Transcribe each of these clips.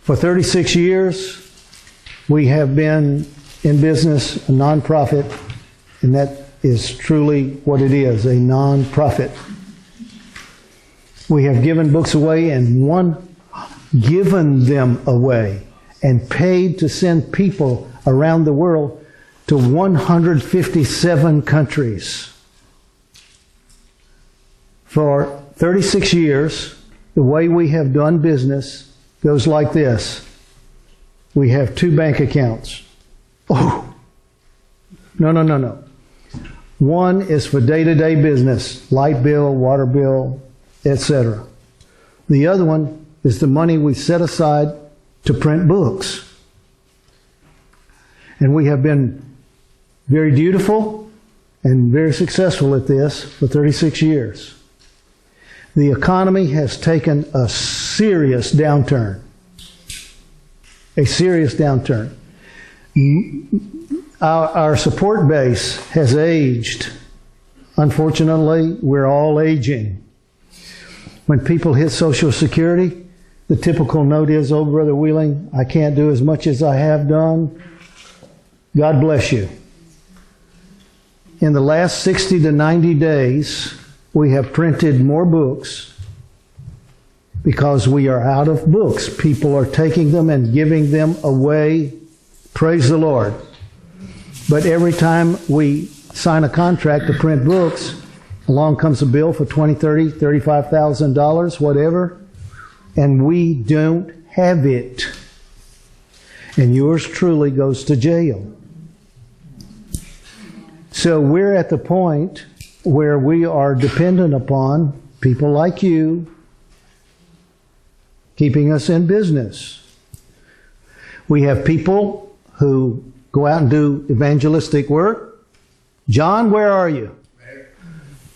For 36 years, we have been in business, a nonprofit, and that is truly what it is, a nonprofit. We have given books away and given them away and paid to send people around the world to 157 countries. For 36 years, the way we have done business goes like this. We have 2 bank accounts. Oh, no. One is for day-to-day business, light bill, water bill, etc. The other one is the money we set aside to print books. And we have been very dutiful and very successful at this for 36 years. The economy has taken a serious downturn. A serious downturn. Our support base has aged. Unfortunately, we're all aging. When people hit Social Security, the typical note is, "Oh, Brother Wheeling, I can't do as much as I have done. God bless you." In the last 60 to 90 days, we have printed more books because we are out of books. People are taking them and giving them away. Praise the Lord. But every time we sign a contract to print books, along comes a bill for $20,000, $30,000, $35,000, whatever, and we don't have it. And yours truly goes to jail. So we're at the point where we are dependent upon people like you keeping us in business. We have people who go out and do evangelistic work. John, where are you?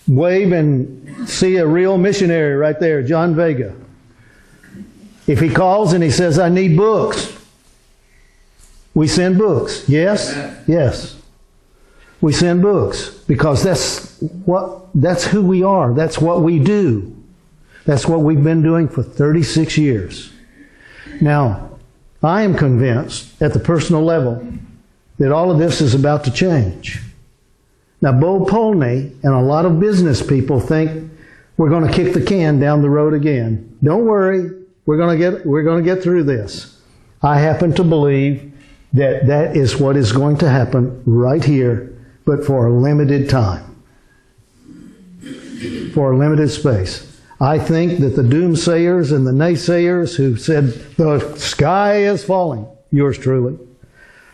Wave and see a real missionary right there, John Vega. If he calls and he says, "I need books," we send books. Yes? Yes. We send books because that's who we are. That's what we do. That's what we've been doing for 36 years. Now, I am convinced at the personal level that all of this is about to change. Now, Bo Polney and a lot of business people think we're going to kick the can down the road again. Don't worry, we're going to get through this. I happen to believe that that is what is going to happen right here, but for a limited time, for a limited space. I think that the doomsayers and the naysayers who said the sky is falling, yours truly,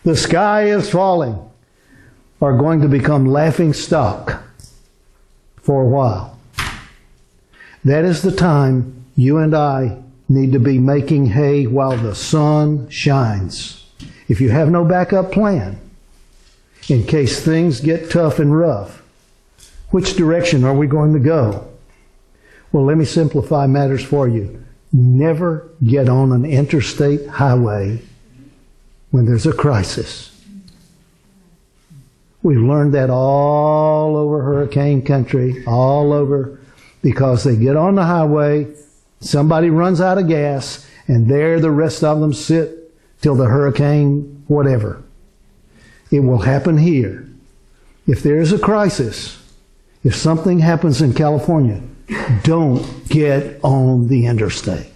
the sky is falling, are going to become laughing stock for a while. That is the time you and I need to be making hay while the sun shines. If you have no backup plan, in case things get tough and rough, which direction are we going to go? Well, let me simplify matters for you. Never get on an interstate highway when there's a crisis. We've learned that all over hurricane country, all over, because they get on the highway, somebody runs out of gas, and there the rest of them sit till the hurricane, whatever. It will happen here. If there's a crisis, if something happens in California, don't get on the interstate.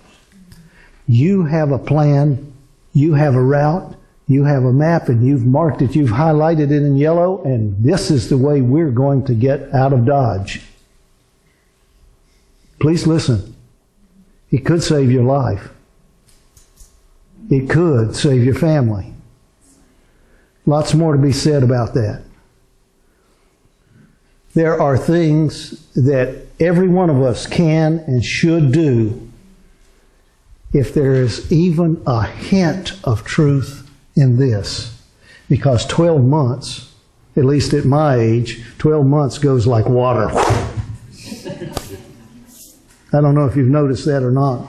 You have a plan, you have a route, you have a map, and you've marked it, you've highlighted it in yellow, and this is the way we're going to get out of Dodge. Please listen. It could save your life. It could save your family. Lots more to be said about that. There are things that every one of us can and should do if there is even a hint of truth in this. Because 12 months, at least at my age, 12 months goes like water. I don't know if you've noticed that or not,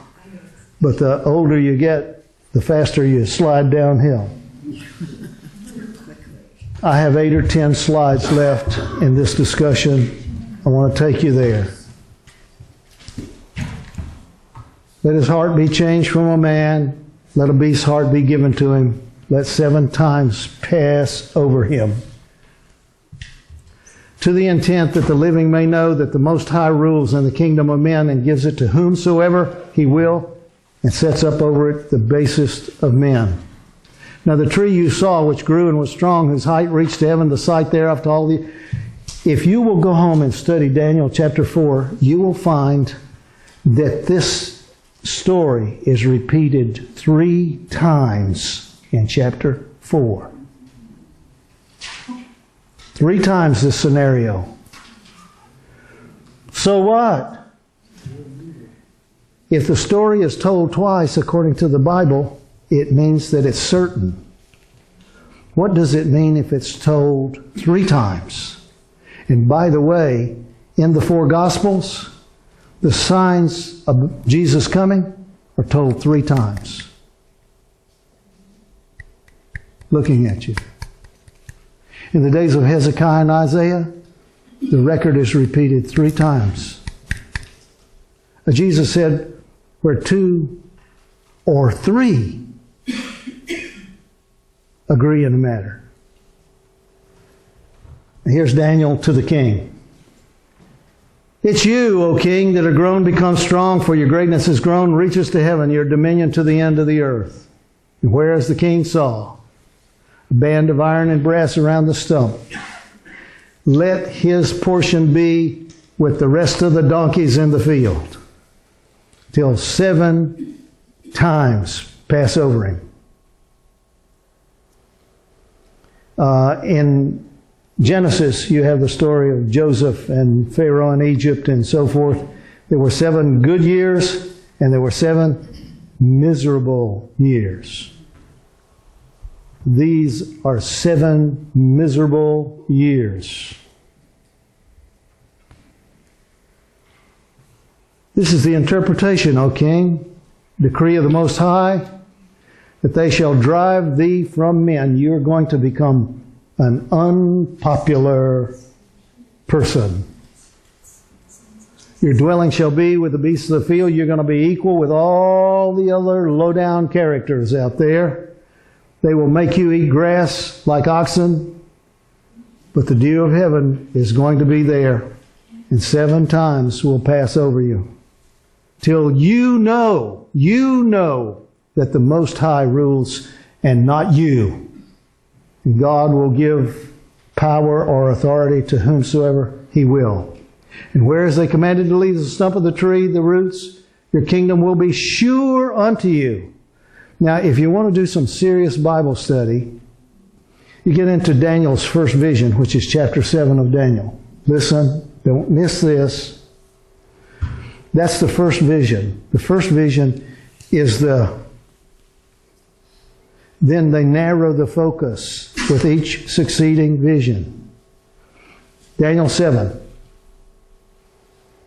but the older you get, the faster you slide downhill. I have 8 or 10 slides left in this discussion. I want to take you there. Let his heart be changed from a man let a beast's heart be given to him. Let 7 times pass over him. To the intent that the living may know that the Most High rules in the kingdom of men and gives it to whomsoever he will, and sets up over it the basest of men. Now the tree you saw, which grew and was strong, whose height reached to heaven, the sight thereof to all the... If you will go home and study Daniel chapter 4, you will find that this story is repeated 3 times in chapter 4. 3 times this scenario. So what? If the story is told twice according to the Bible, it means that it's certain. What does it mean if it's told 3 times? And by the way, in the 4 Gospels, the signs of Jesus coming are told 3 times. Looking at you. In the days of Hezekiah and Isaiah, the record is repeated 3 times. Jesus said, where 2 or 3 agree in the matter. Here's Daniel to the king. It's you, O king, that are grown, become strong, for your greatness is grown, reaches to heaven, your dominion to the end of the earth. And whereas the king saw a band of iron and brass around the stump, let his portion be with the rest of the donkeys in the field, till 7 times pass over him. In Genesis, you have the story of Joseph and Pharaoh in Egypt and so forth. There were 7 good years and there were 7 miserable years. These are 7 miserable years. This is the interpretation, O king, decree of the Most High, that they shall drive thee from men. You're going to become an unpopular person. Your dwelling shall be with the beasts of the field. You're going to be equal with all the other low-down characters out there. They will make you eat grass like oxen, but the dew of heaven is going to be there, and 7 times will pass over you, till you know that the Most High rules and not you. And God will give power or authority to whomsoever he will. And whereas they commanded to leave the stump of the tree, the roots, your kingdom will be sure unto you. Now, if you want to do some serious Bible study, you get into Daniel's first vision, which is chapter 7 of Daniel. Listen, don't miss this. That's the first vision. The first vision is then they narrow the focus with each succeeding vision. Daniel 7,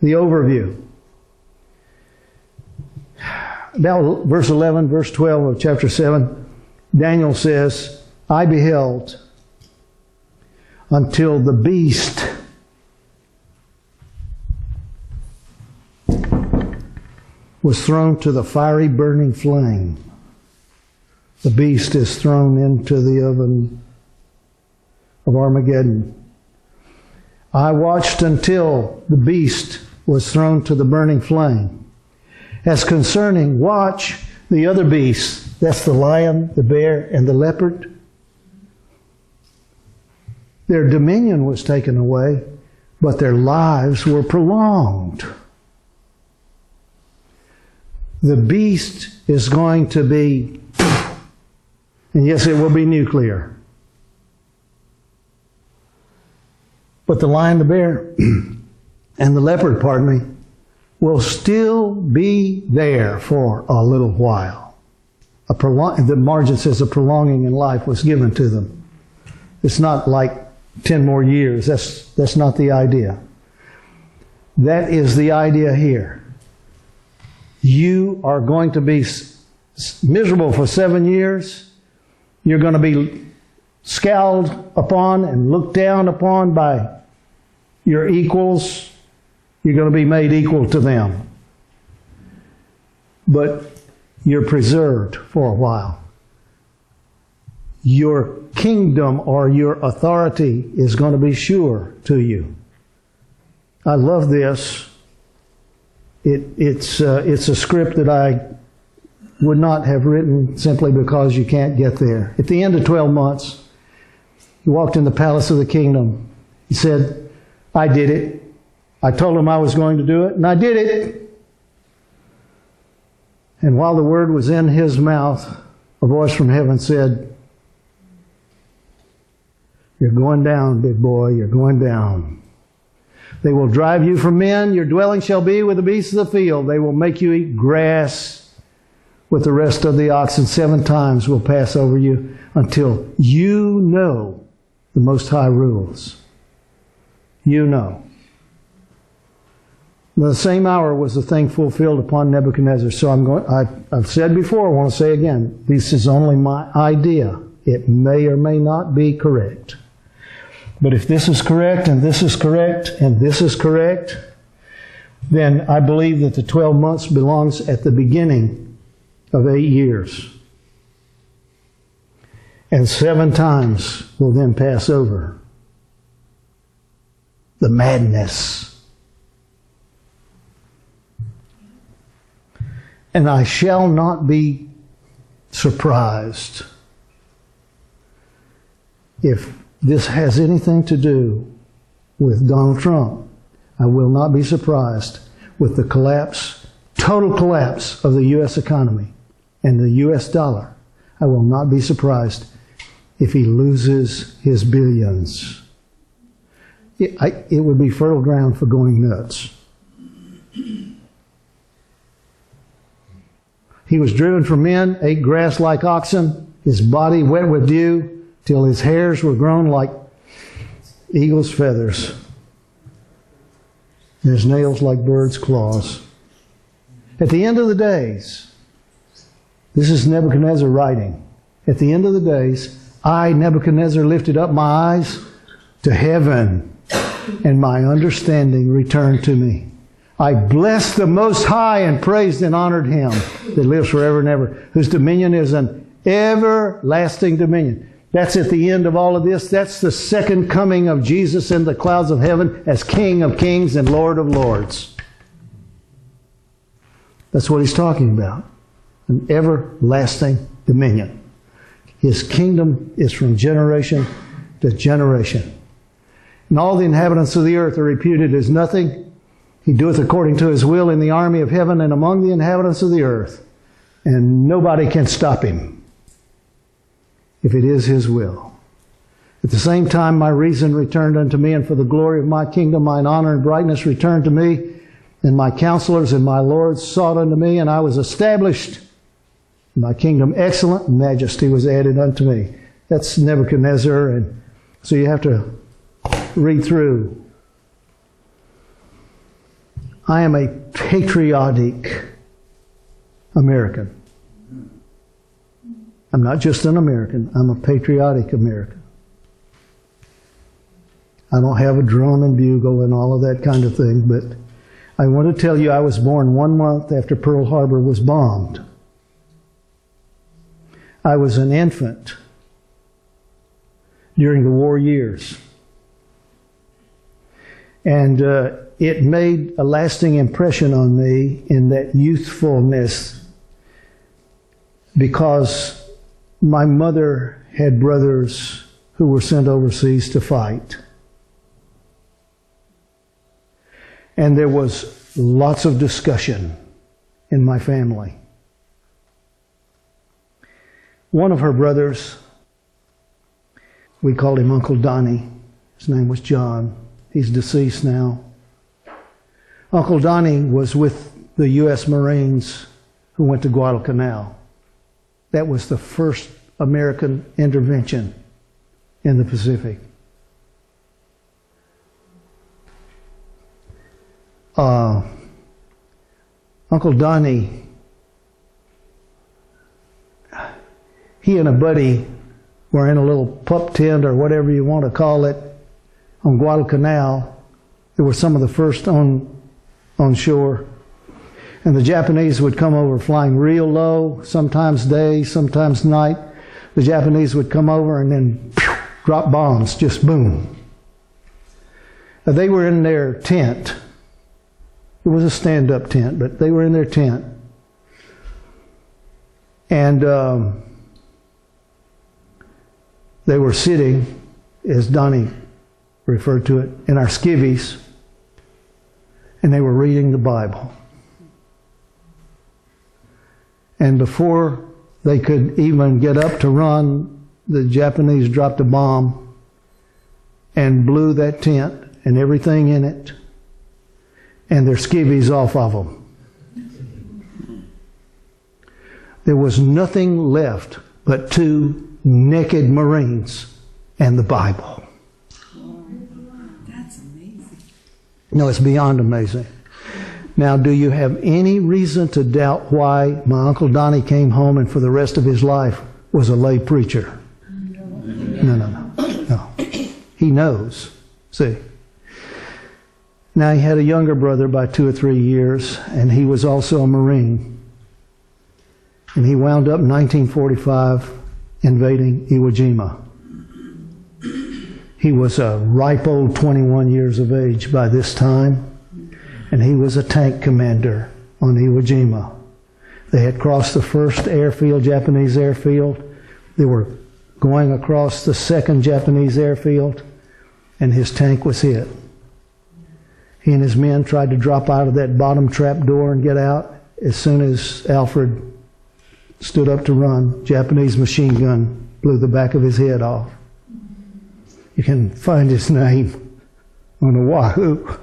the overview. About verse 11, verse 12 of chapter 7, Daniel says, I beheld until the beast was thrown to the fiery burning flame. The beast is thrown into the oven of Armageddon. I watched until the beast was thrown to the burning flame. As concerning, watch the other beasts. That's the lion, the bear, and the leopard. Their dominion was taken away, but their lives were prolonged. The beast is going to be, and yes, it will be nuclear. But the lion, the bear, and the leopard, will still be there for a little while. The margin says a prolonging in life was given to them. It's not like 10 more years. That's not the idea. That is the idea here. You are going to be miserable for 7 years. You're going to be scowled upon and looked down upon by your equals. You're going to be made equal to them. But you're preserved for a while. Your kingdom or your authority is going to be sure to you. I love this. It's a script that I would not have written simply because you can't get there. At the end of 12 months, he walked in the palace of the kingdom. He said, I did it. I told him I was going to do it, and I did it. And while the word was in his mouth, a voice from heaven said, you're going down, big boy, you're going down. They will drive you from men. Your dwelling shall be with the beasts of the field. They will make you eat grass with the rest of the oxen. 7 times will pass over you until you know the Most High rules. You know. The same hour was the thing fulfilled upon Nebuchadnezzar. So I've said before, I want to say again, this is only my idea. It may or may not be correct. But if this is correct, and this is correct, and this is correct, then I believe that the 12 months belongs at the beginning of 8 years. And 7 times will then pass over. The madness. And I shall not be surprised if this has anything to do with Donald Trump. I will not be surprised with the collapse, total collapse of the U.S. economy and the U.S. dollar. I will not be surprised if he loses his billions. It would be fertile ground for going nuts. He was driven from men, ate grass like oxen, his body wet with dew, till his hairs were grown like eagle's feathers, and his nails like birds' claws. At the end of the days, this is Nebuchadnezzar writing, at the end of the days, I, Nebuchadnezzar, lifted up my eyes to heaven, and my understanding returned to me. I blessed the Most High and praised and honored Him that lives forever and ever, whose dominion is an everlasting dominion. That's at the end of all of this. That's the second coming of Jesus in the clouds of heaven as King of kings and Lord of lords. That's what he's talking about. An everlasting dominion. His kingdom is from generation to generation. And all the inhabitants of the earth are reputed as nothing. He doeth according to His will in the army of heaven and among the inhabitants of the earth. And nobody can stop Him, if it is His will. At the same time, my reason returned unto me, and for the glory of my kingdom, mine honor and brightness returned to me, and my counselors and my lords sought unto me, and I was established. My kingdom excellent, and majesty was added unto me. That's Nebuchadnezzar, and so you have to read through. I am a patriotic American. I'm not just an American. I'm a patriotic American. I don't have a drum and bugle and all of that kind of thing, but I want to tell you I was born 1 month after Pearl Harbor was bombed. I was an infant during the war years. And it made a lasting impression on me in that youthfulness, because my mother had brothers who were sent overseas to fight. And there was lots of discussion in my family. One of her brothers, we called him Uncle Donnie. His name was John. He's deceased now. Uncle Donnie was with the U.S. Marines who went to Guadalcanal. That was the first American intervention in the Pacific. Uncle Donnie, he and a buddy were in a little pup tent or whatever you want to call it on Guadalcanal. They were some of the first on shore. And the Japanese would come over flying real low, sometimes day, sometimes night. The Japanese would come over and then drop bombs, just boom. They were in their tent. It was a stand-up tent, but they were in their tent. And they were sitting, as Donnie referred to it, in our skivvies, and they were reading the Bible. And before they could even get up to run, the Japanese dropped a bomb and blew that tent and everything in it and their skivvies off of them. There was nothing left but 2 naked Marines and the Bible. That's amazing. No, it's beyond amazing. Now, do you have any reason to doubt why my Uncle Donnie came home and for the rest of his life was a lay preacher? No. He knows. See. Now, he had a younger brother by 2 or 3 years, and he was also a Marine. And he wound up in 1945 invading Iwo Jima. He was a ripe old 21 years of age by this time. And he was a tank commander on Iwo Jima. They had crossed the first airfield, Japanese airfield. They were going across the second Japanese airfield, and his tank was hit. He and his men tried to drop out of that bottom trap door and get out. As soon as Alfred stood up to run, Japanese machine gun blew the back of his head off. You can find his name on Oahu.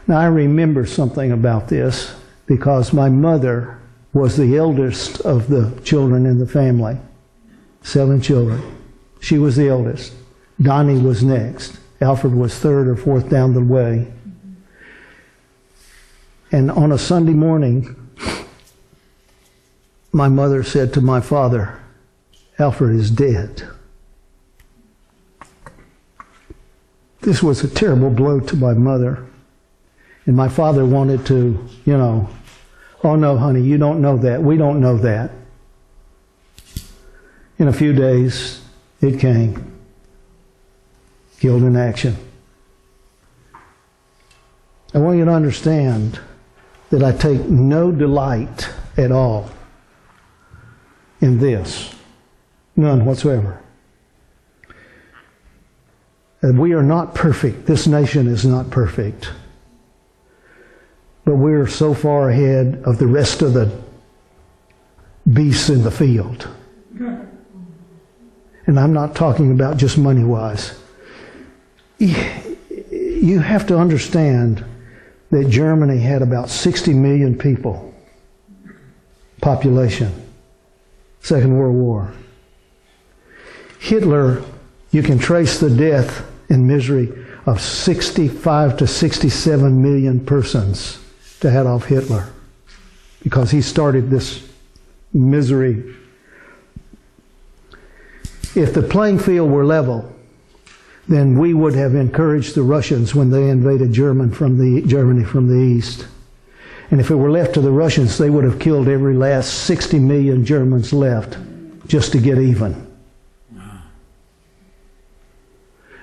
Now, I remember something about this because my mother was the eldest of the children in the family, 7 children. She was the eldest. Donnie was next. Alfred was 3rd or 4th down the way. And on a Sunday morning, my mother said to my father, "Alfred is dead." This was a terrible blow to my mother. And my father wanted to, "Oh no, honey, you don't know that. We don't know that." In a few days, it came. Killed in action. I want you to understand that I take no delight at all in this. None whatsoever. And we are not perfect. This nation is not perfect. But we're so far ahead of the rest of the beasts in the field. And I'm not talking about just money-wise. You have to understand that Germany had about 60 million people, population, Second World War. Hitler, you can trace the death and misery of 65 to 67 million persons to Adolf Hitler, because he started this misery. If the playing field were level, then we would have encouraged the Russians when they invaded Germany from the east. And if it were left to the Russians, they would have killed every last 60 million Germans left just to get even.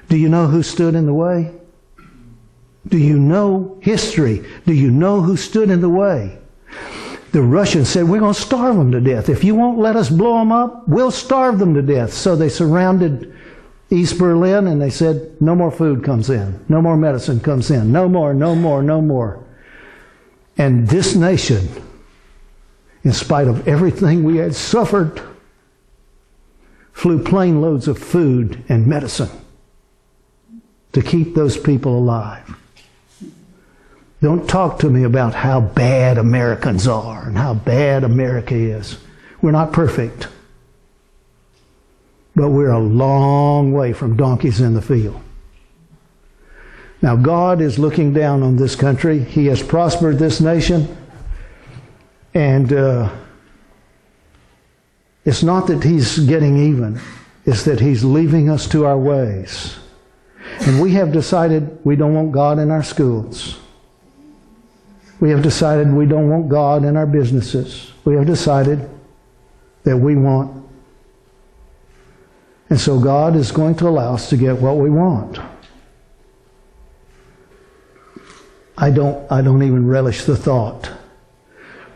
Do you know who stood in the way? Do you know history? Do you know who stood in the way? The Russians said, "We're going to starve them to death. If you won't let us blow them up, we'll starve them to death." So they surrounded East Berlin and they said, "No more food comes in. No more medicine comes in. No more, no more, no more." And this nation, in spite of everything we had suffered, flew plane loads of food and medicine to keep those people alive. Don't talk to me about how bad Americans are and how bad America is. We're not perfect. But we're a long way from donkeys in the field. Now, God is looking down on this country. He has prospered this nation. And it's not that He's getting even. It's that He's leaving us to our ways. And we have decided we don't want God in our schools. We have decided we don't want God in our businesses. We have decided that we want. And so God is going to allow us to get what we want. I don't even relish the thought.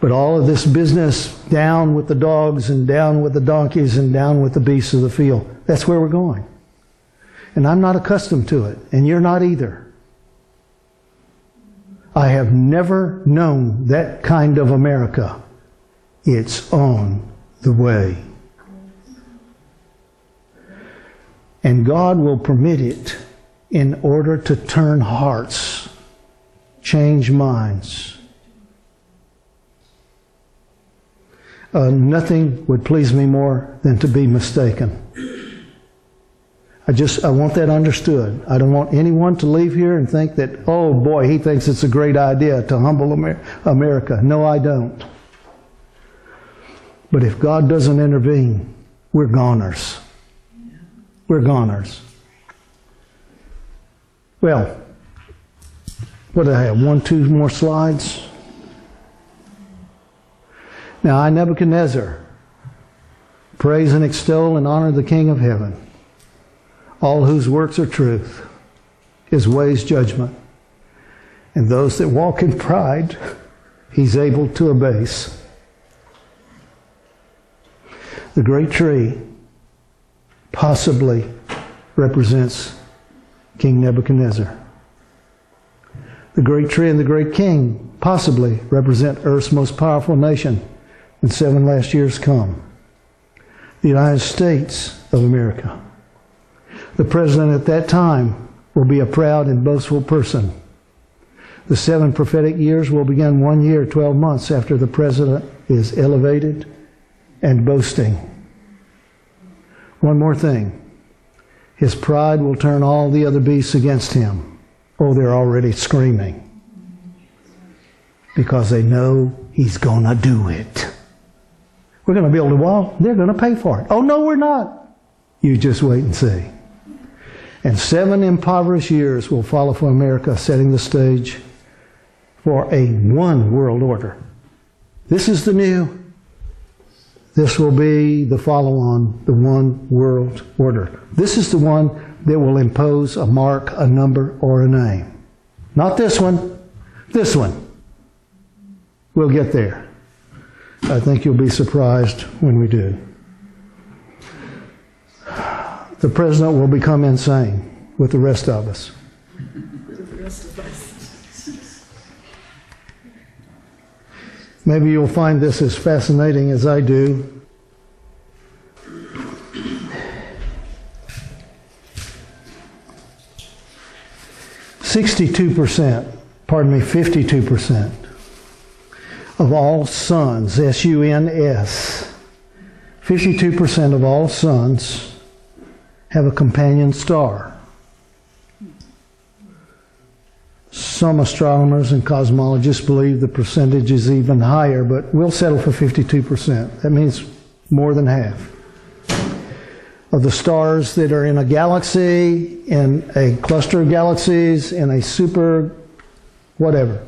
But all of this business, down with the dogs and down with the donkeys and down with the beasts of the field, that's where we're going. And I'm not accustomed to it, and you're not either. I have never known that kind of America. It's on the way. And God will permit it in order to turn hearts, change minds. Nothing would please me more than to be mistaken. I want that understood. I don't want anyone to leave here and think that, oh boy, he thinks it's a great idea to humble America. No, I don't. But if God doesn't intervene, we're goners. We're goners. Well, what do I have? 1, 2 more slides? Now, I, Nebuchadnezzar, praise and extol and honor the King of heaven, all whose works are truth, his ways judgment, and those that walk in pride, he's able to abase. The great tree possibly represents King Nebuchadnezzar. The great tree and the great king possibly represent Earth's most powerful nation when 7 last years come. The United States of America. The president at that time will be a proud and boastful person. The 7 prophetic years will begin 1 year, 12 months after the president is elevated and boasting. One more thing. His pride will turn all the other beasts against him. Oh, they're already screaming. Because they know he's going to do it. We're going to build a wall. They're going to pay for it. Oh, no, we're not. You just wait and see. And 7 impoverished years will follow for America, setting the stage for a one world order. This is the new. This will be the follow-on, the one world order. This is the one that will impose a mark, a number, or a name. Not this one. This one. We'll get there. I think you'll be surprised when we do. The president will become insane with the rest of us. Maybe you'll find this as fascinating as I do. .52%, 52% of all suns, S-U-N-S, 52% of all suns have a companion star. Some astronomers and cosmologists believe the percentage is even higher, but we'll settle for 52%. That means more than half of the stars that are in a galaxy, in a cluster of galaxies, in a super whatever.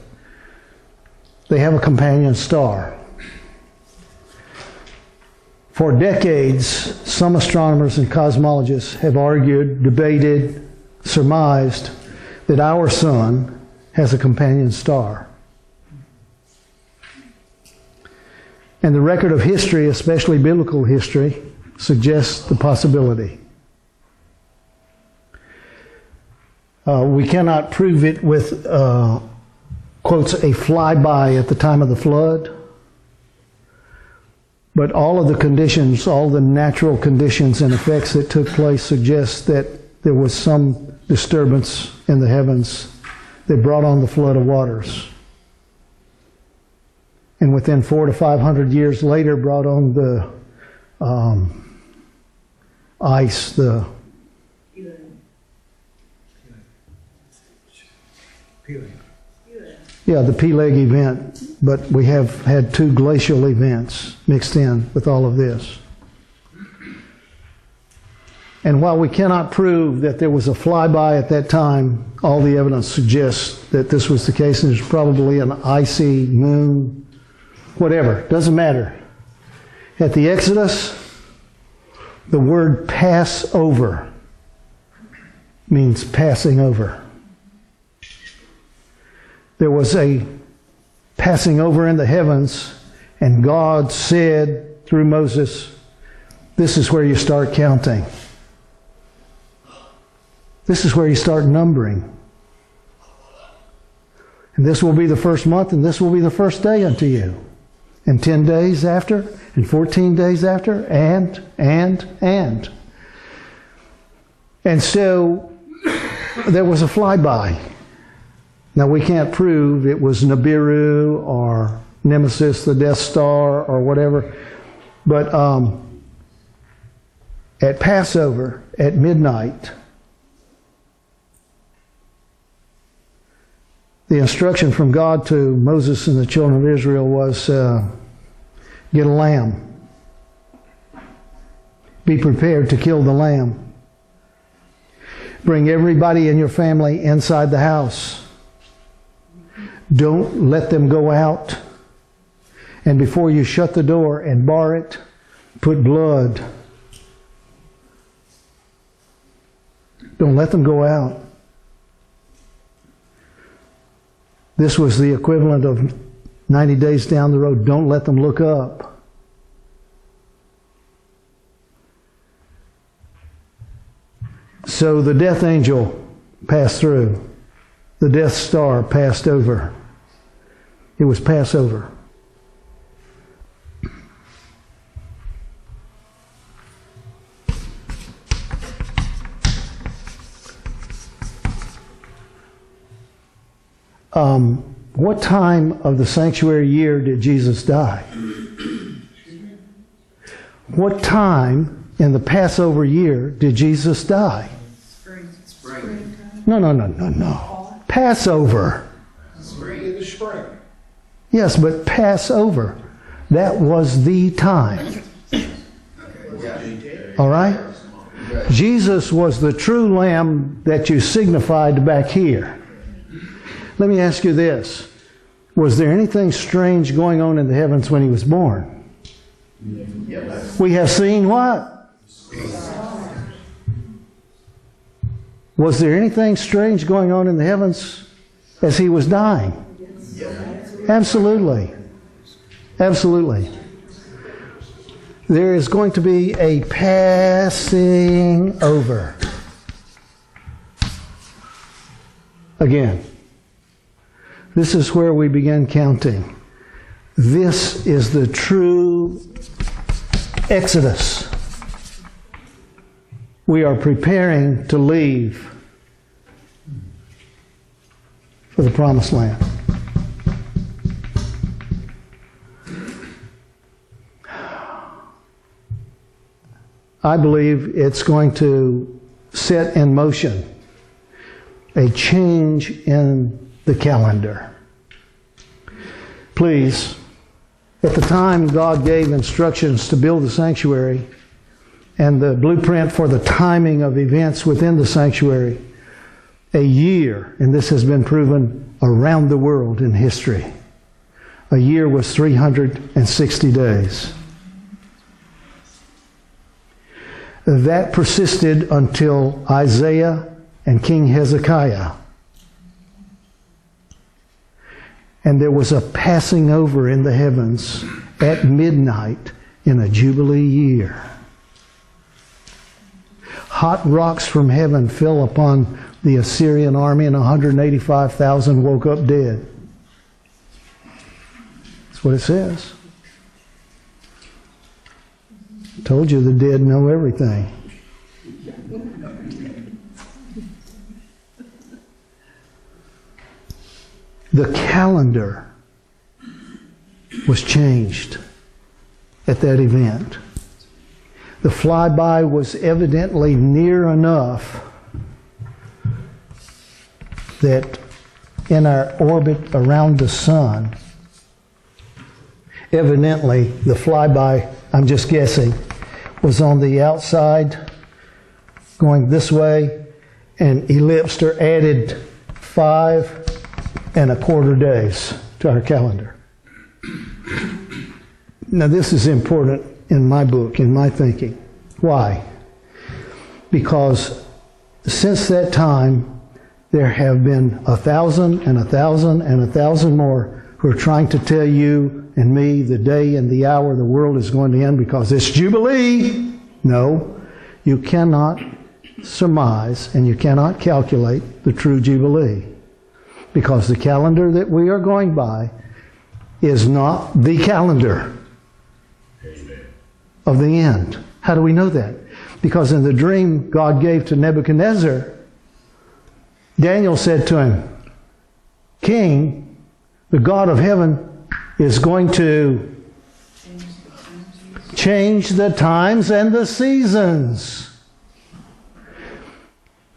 They have a companion star. For decades, some astronomers and cosmologists have argued, debated, surmised that our sun has a companion star. And the record of history, especially biblical history, suggests the possibility. We cannot prove it with, quotes, a flyby at the time of the flood. But all of the conditions, all the natural conditions and effects that took place suggest that there was some disturbance in the heavens that brought on the flood of waters. And within 400 to 500 years later brought on the ice, the Peleg event. But we have had 2 glacial events mixed in with all of this. And while we cannot prove that there was a flyby at that time, all the evidence suggests that this was the case, and there's probably an icy moon, whatever, doesn't matter. At the Exodus, the word Passover means passing over. There was a passing over in the heavens, and God said through Moses, this is where you start counting. This is where you start numbering. And this will be the first month, and this will be the first day unto you. And 10 days after, and 14 days after, and. And so there was a flyby. Now we can't prove it was Nibiru or Nemesis, the Death Star, or whatever. But at Passover, at midnight, the instruction from God to Moses and the children of Israel was, get a lamb. Be prepared to kill the lamb. Bring everybody in your family inside the house. Don't let them go out. And before you shut the door and bar it, put blood. Don't let them go out. This was the equivalent of 90 days down the road. Don't let them look up. So the death angel passed through. The Death Star passed over. It was Passover. What time of the sanctuary year did Jesus die? What time in the Passover year did Jesus die? Spring. No. Passover. In the spring. Yes, but Passover. That was the time. All right? Jesus was the true lamb that you signified back here. Let me ask you this. Was there anything strange going on in the heavens when he was born? Yes. We have seen what? Was there anything strange going on in the heavens as he was dying? Absolutely. Absolutely. There is going to be a passing over. Again. This is where we begin counting. This is the true Exodus. We are preparing to leave for the Promised Land. I believe it's going to set in motion a change in the calendar. Please, at the time God gave instructions to build the sanctuary and the blueprint for the timing of events within the sanctuary, a year, and this has been proven around the world in history, a year was 360 days. That persisted until Isaiah and King Hezekiah. And there was a passing over in the heavens at midnight in a Jubilee year. Hot rocks from heaven fell upon the Assyrian army, and 185,000 woke up dead. That's what it says. I told you the dead know everything. The calendar was changed at that event. The flyby was evidently near enough that in our orbit around the sun, evidently the flyby, I'm just guessing, was on the outside going this way and ellipsed or added 5.25 days to our calendar. Now this is important in my book, in my thinking. Why? Because since that time, there have been 1,000 and 1,000 and 1,000 more who are trying to tell you and me the day and the hour the world is going to end because it's Jubilee. No, you cannot surmise and you cannot calculate the true Jubilee, because the calendar that we are going by is not the calendar of the end. How do we know that? Because in the dream God gave to Nebuchadnezzar, Daniel said to him, King, the God of heaven is going to change the times and the seasons.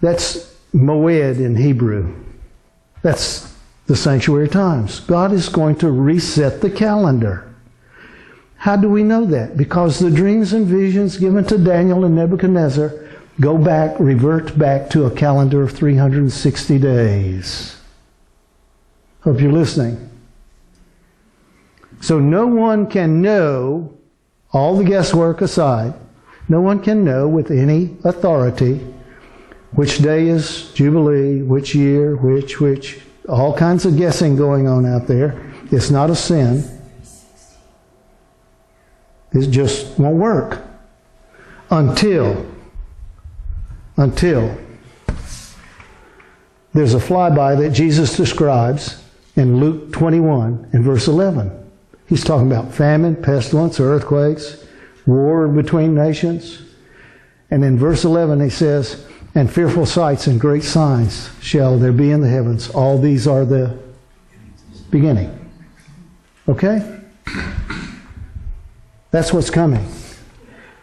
That's moed in Hebrew. That's the sanctuary times. God is going to reset the calendar. How do we know that? Because the dreams and visions given to Daniel and Nebuchadnezzar revert back to a calendar of 360 days. Hope you're listening. So no one can know, all the guesswork aside, no one can know with any authority which day is Jubilee, which year, which, all kinds of guessing going on out there. It's not a sin. It just won't work until there's a flyby that Jesus describes in Luke 21 and verse 11. He's talking about famine, pestilence, earthquakes, war between nations. And in verse 11 he says, and fearful sights and great signs shall there be in the heavens. All these are the beginning. Okay? That's what's coming.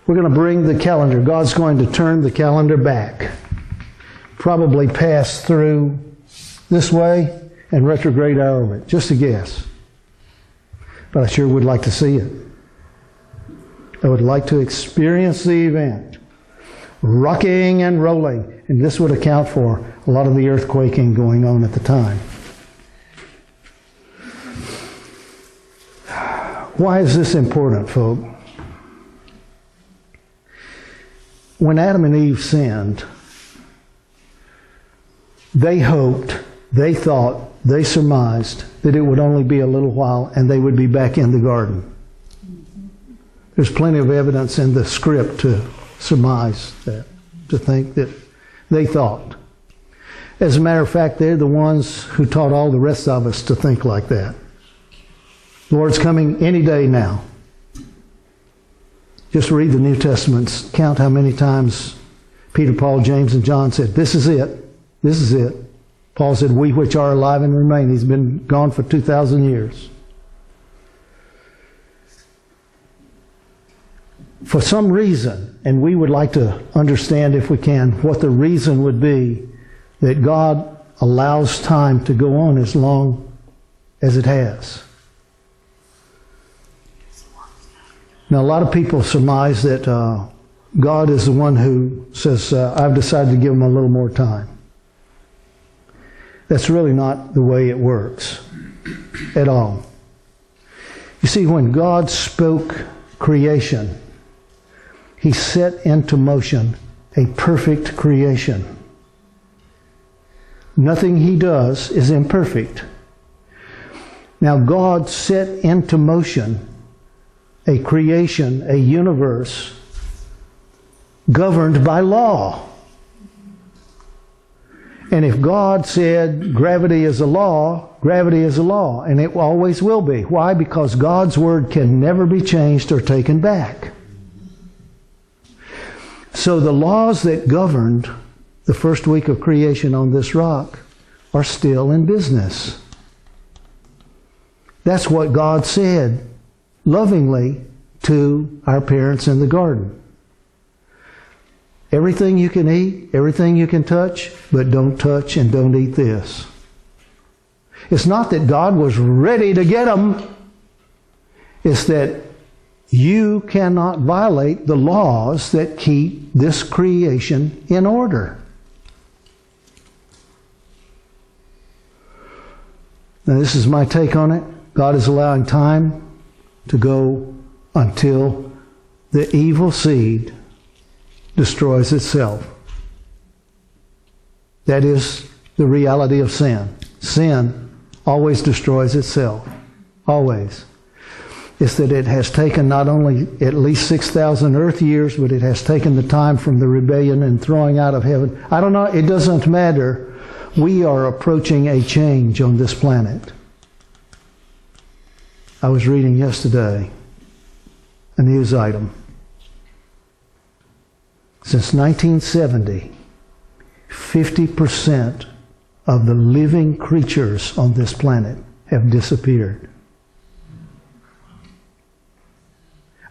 We're going to bring the calendar. God's going to turn the calendar back. Probably pass through this way and retrograde our orbit. Just a guess. But I sure would like to see it. I would like to experience the event. Rocking and rolling. And this would account for a lot of the earthquaking going on at the time. Why is this important, folk? When Adam and Eve sinned, they hoped, they thought, they surmised that it would only be a little while and they would be back in the garden. There's plenty of evidence in the script to surmise that, to think that they thought. As a matter of fact, they're the ones who taught all the rest of us to think like that. The Lord's coming any day now. Just read the New Testaments. Count how many times Peter, Paul, James, and John said, this is it. This is it. Paul said, we which are alive and remain. He's been gone for 2,000 years. For some reason, and we would like to understand if we can, what the reason would be that God allows time to go on as long as it has. Now, a lot of people surmise that God is the one who says, I've decided to give him a little more time. That's really not the way it works at all. You see, when God spoke creation, he set into motion a perfect creation. Nothing he does is imperfect. Now, God set into motion a creation, a universe, governed by law. And if God said gravity is a law, gravity is a law, and it always will be. Why? Because God's word can never be changed or taken back. So the laws that governed the first week of creation on this rock are still in business. That's what God said lovingly to our parents in the garden. Everything you can eat, everything you can touch, but don't touch and don't eat this. It's not that God was ready to get them. It's that You cannot violate the laws that keep this creation in order. Now, this is my take on it. God is allowing time to go until the evil seed destroys itself. That is the reality of sin. Sin always destroys itself. Always. It's that it has taken not only at least 6,000 earth years, but it has taken the time from the rebellion and throwing out of heaven. I don't know, it doesn't matter. We are approaching a change on this planet. I was reading yesterday a news item. Since 1970, 50% of the living creatures on this planet have disappeared.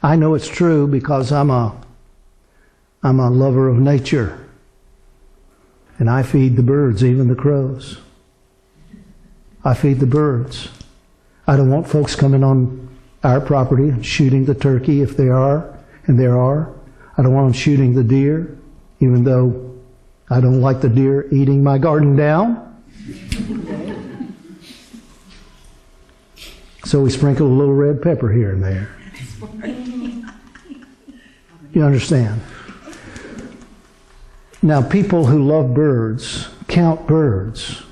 I know it's true because I'm a lover of nature. And I feed the birds, even the crows. I feed the birds. I don't want folks coming on our property and shooting the turkey if there are, and there are. I don't want them shooting the deer, even though I don't like the deer eating my garden down. So we sprinkle a little red pepper here and there. You understand? Now, people who love birds count birds.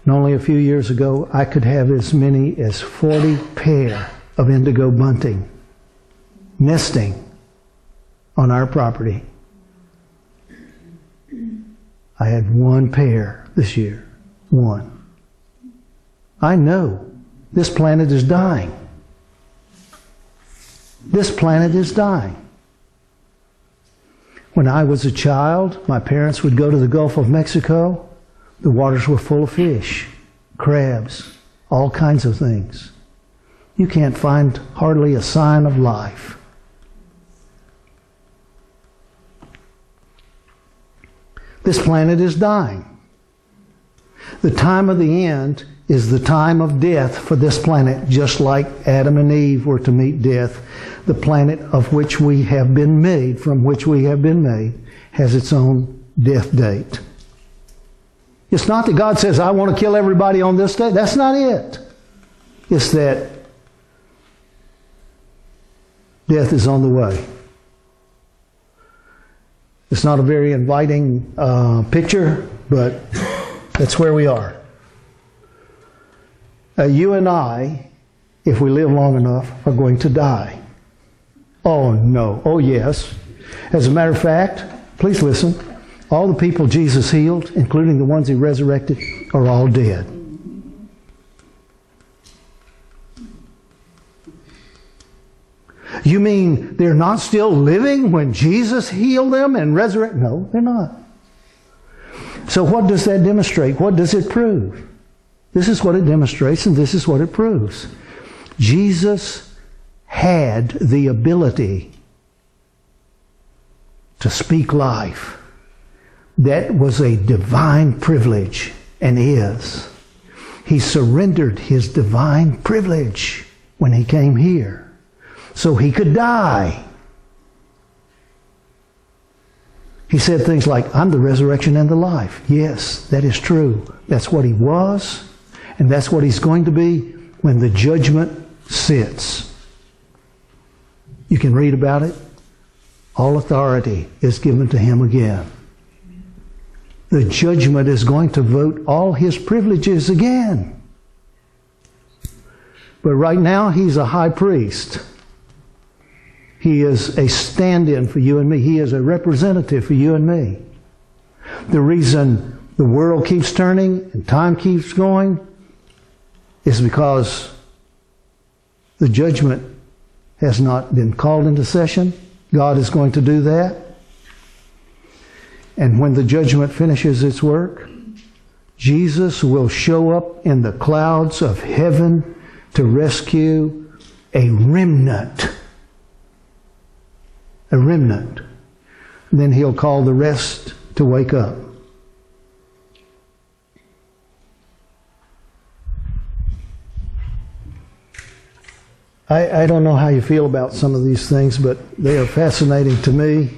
And only a few years ago, I could have as many as 40 pair of indigo bunting nesting on our property. I had one pair this year. One. I know this planet is dying. This planet is dying. When I was a child, my parents would go to the Gulf of Mexico. The waters were full of fish, crabs, all kinds of things. You can't find hardly a sign of life. This planet is dying. The time of the end is the time of death for this planet, just like Adam and Eve were to meet death. The planet of which we have been made, from which we have been made, has its own death date. It's not that God says, I want to kill everybody on this day. That's not it. It's that death is on the way. It's not a very inviting picture, but that's where we are. You and I, if we live long enough, are going to die. Oh no. Oh yes. As a matter of fact, please listen. All the people Jesus healed, including the ones he resurrected, are all dead. You mean they're not still living when Jesus healed them and resurrected? No, they're not. So what does that demonstrate? What does it prove? This is what it demonstrates, and this is what it proves. Jesus had the ability to speak life. That was a divine privilege, and is. He surrendered his divine privilege when he came here, so he could die. He said things like, I'm the resurrection and the life. Yes, that is true. That's what he was, and that's what he's going to be when the judgment sits. You can read about it. All authority is given to him again. The judgment is going to vote all his privileges again. But right now, he's a high priest. He is a stand-in for you and me. He is a representative for you and me. The reason the world keeps turning and time keeps going is because the judgment has not been called into session. God is going to do that. And when the judgment finishes its work, Jesus will show up in the clouds of heaven to rescue a remnant. A remnant. Then he'll call the rest to wake up. I don't know how you feel about some of these things, but they are fascinating to me.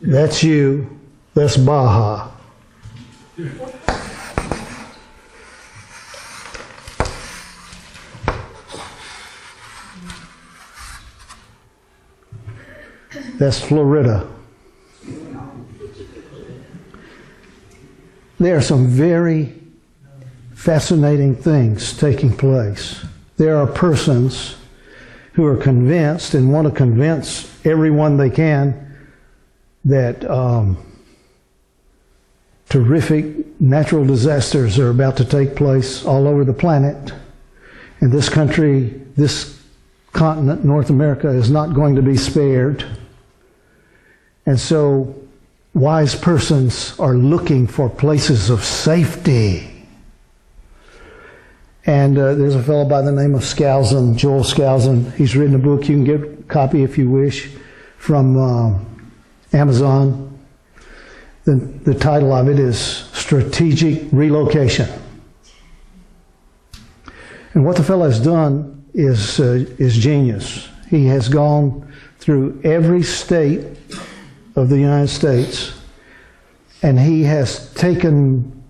That's you. That's Baja. That's Florida. There are some very fascinating things taking place. There are persons who are convinced and want to convince everyone they can that terrific natural disasters are about to take place all over the planet. And this country, this continent, North America, is not going to be spared. And so wise persons are looking for places of safety. And there's a fellow by the name of Skousen, Joel Skousen. He's written a book. You can get a copy if you wish from Amazon. The title of it is Strategic Relocation. And what the fellow has done is genius. He has gone through every state of the United States, and he has taken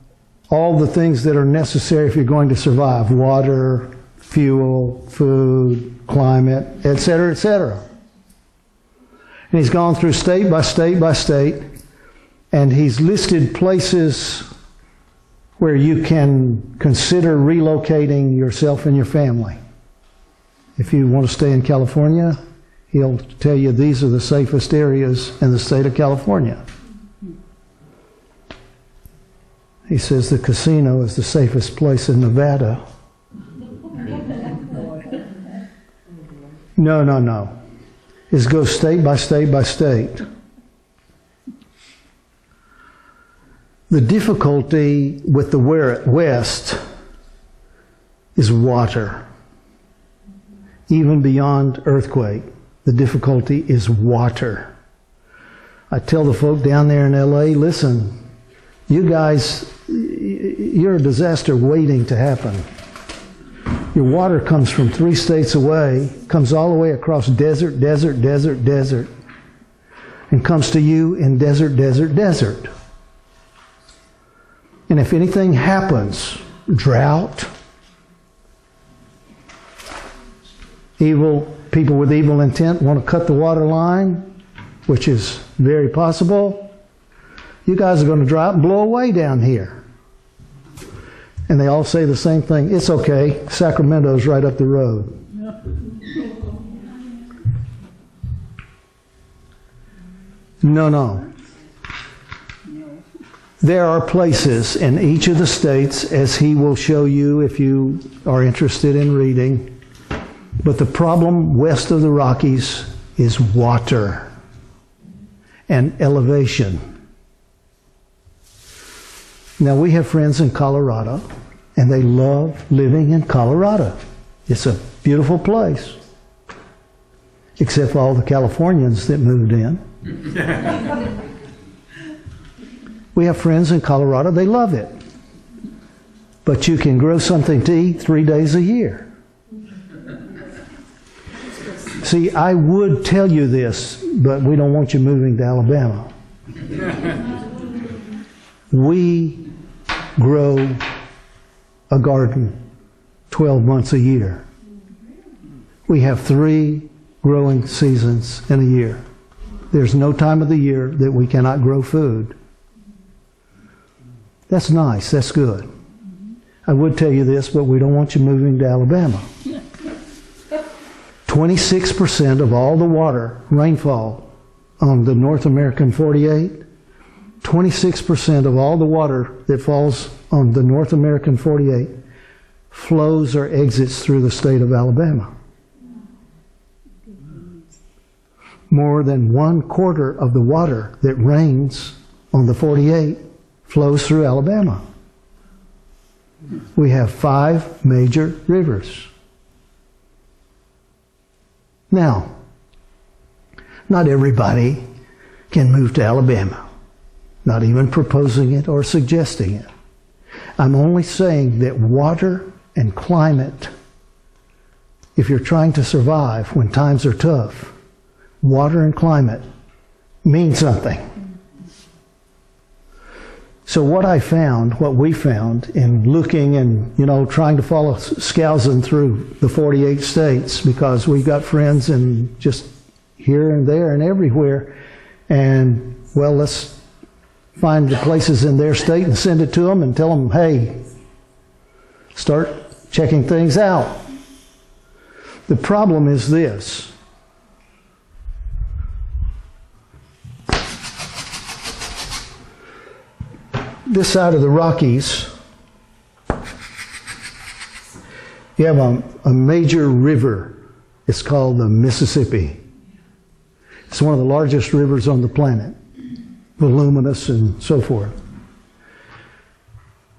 all the things that are necessary if you're going to survive: water, fuel, food, climate, etc., etc. And he's gone through state by state by state, and he's listed places where you can consider relocating yourself and your family. If you want to stay in California, he'll tell you these are the safest areas in the state of California. He says the casino is the safest place in Nevada. No. It's go state by state by state. The difficulty with the West is water. Even beyond earthquake, the difficulty is water. I tell the folk down there in LA, listen, you guys, you're a disaster waiting to happen. Your water comes from 3 states away, comes all the way across desert, and comes to you in desert. And if anything happens, drought, evil, people with evil intent want to cut the water line, which is very possible, you guys are going to dry up and blow away down here. And they all say the same thing. It's okay. Sacramento's right up the road. No. There are places in each of the states, as he will show you if you are interested in reading. But the problem west of the Rockies is water and elevation. Now, we have friends in Colorado, and they love living in Colorado. It's a beautiful place, except for all the Californians that moved in. We have friends in Colorado, they love it. But you can grow something to eat 3 days a year. See, I would tell you this, but we don't want you moving to Alabama. We grow a garden 12 months a year. We have 3 growing seasons in a year. There's no time of the year that we cannot grow food. That's nice, that's good. I would tell you this, but we don't want you moving to Alabama. 26% of all the water, rainfall on the North American 48, 26% of all the water that falls on the North American 48 flows or exits through the state of Alabama. More than 1/4 of the water that rains on the 48 flows through Alabama. We have 5 major rivers. Now, not everybody can move to Alabama. Not even proposing it or suggesting it. I'm only saying that water and climate. If you're trying to survive when times are tough, water and climate mean something. So what we found in looking and, trying to follow scousing through the 48 states, because we've got friends in just here and there and everywhere, and, let's find the places in their state and send it to them and tell them, hey, start checking things out. The problem is this. This side of the Rockies, you have a major river. It's called the Mississippi. It's one of the largest rivers on the planet, voluminous and so forth.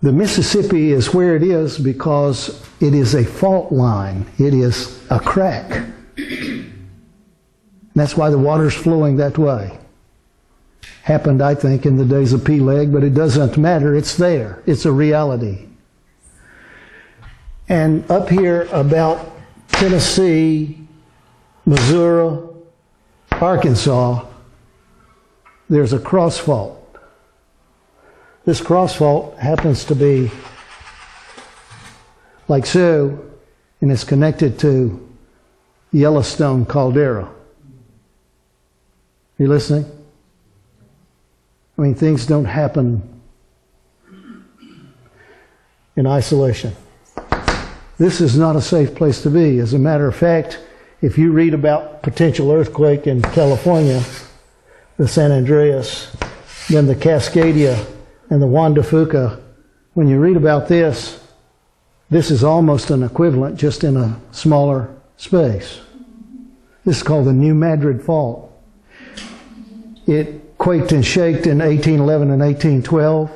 The Mississippi is where it is because it is a fault line. It is a crack. That's why the water's flowing that way. Happened, I think, in the days of Peleg, but it doesn't matter. It's there. It's a reality. And up here about Tennessee, Missouri, Arkansas, there's a cross fault. This cross fault happens to be like so, and it's connected to Yellowstone caldera. You listening? I mean, things don't happen in isolation. This is not a safe place to be. As a matter of fact, if you read about potential earthquake in California, the San Andreas, then the Cascadia and the Juan de Fuca, when you read about this, this is almost an equivalent, just in a smaller space. This is called the New Madrid Fault. It quaked and shaked in 1811 and 1812.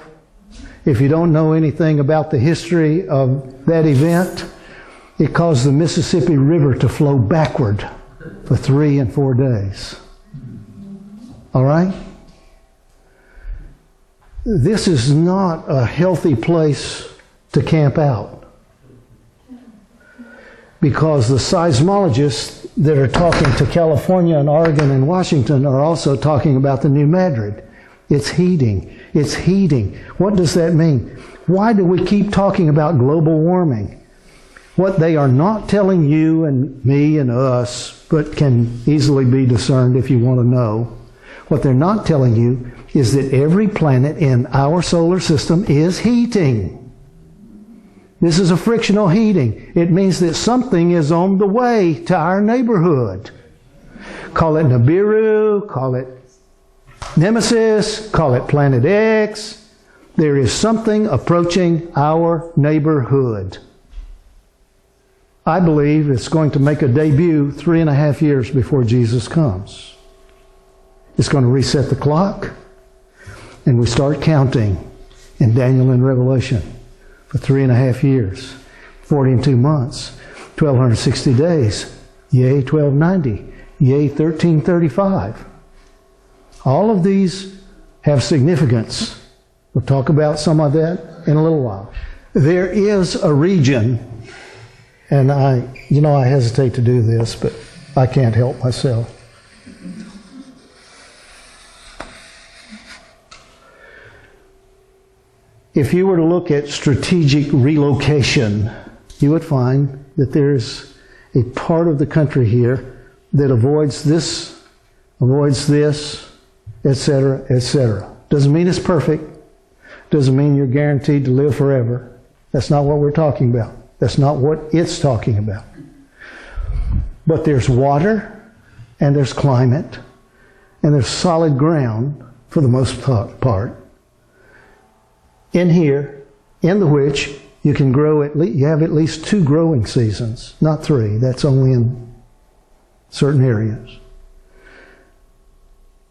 If you don't know anything about the history of that event, it caused the Mississippi River to flow backward for 3 and 4 days. All right? This is not a healthy place to camp out, because the seismologists that are talking to California and Oregon and Washington are also talking about the New Madrid. It's heating. It's heating. What does that mean? Why do we keep talking about global warming? What they are not telling you and me and us, but can easily be discerned if you want to know, what they're not telling you is that every planet in our solar system is heating. This is a frictional heating. It means that something is on the way to our neighborhood. Call it Nibiru, call it Nemesis, call it Planet X. There is something approaching our neighborhood. I believe it's going to make a debut 3.5 years before Jesus comes. It's going to reset the clock, and we start counting in Daniel and Revelation for 3.5 years, 40 and 2 months, 1,260 days, yea, 1,290, yea, 1,335. All of these have significance. We'll talk about some of that in a little while. There is a region, and I hesitate to do this, but I can't help myself. If you were to look at strategic relocation, you would find that there's a part of the country here that avoids this, etc., etc. Doesn't mean it's perfect. Doesn't mean you're guaranteed to live forever. That's not what we're talking about. That's not what it's talking about. But there's water, and there's climate, and there's solid ground for the most part. In here, in the which you can grow you have at least 2 growing seasons, not 3. That's only in certain areas.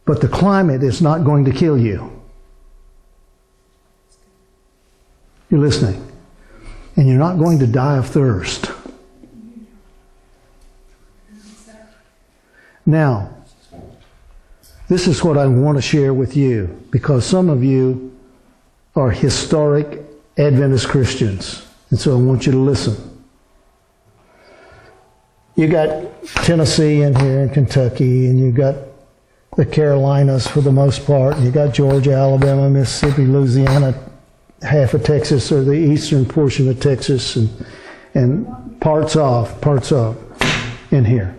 But the climate is not going to kill you. You're listening. And you're not going to die of thirst. Now, this is what I want to share with you, because some of you are historic Adventist Christians. And so I want you to listen. You got Tennessee in here and Kentucky, and you got the Carolinas for the most part, and you got Georgia, Alabama, Mississippi, Louisiana, half of Texas, or the eastern portion of Texas, and parts of in here.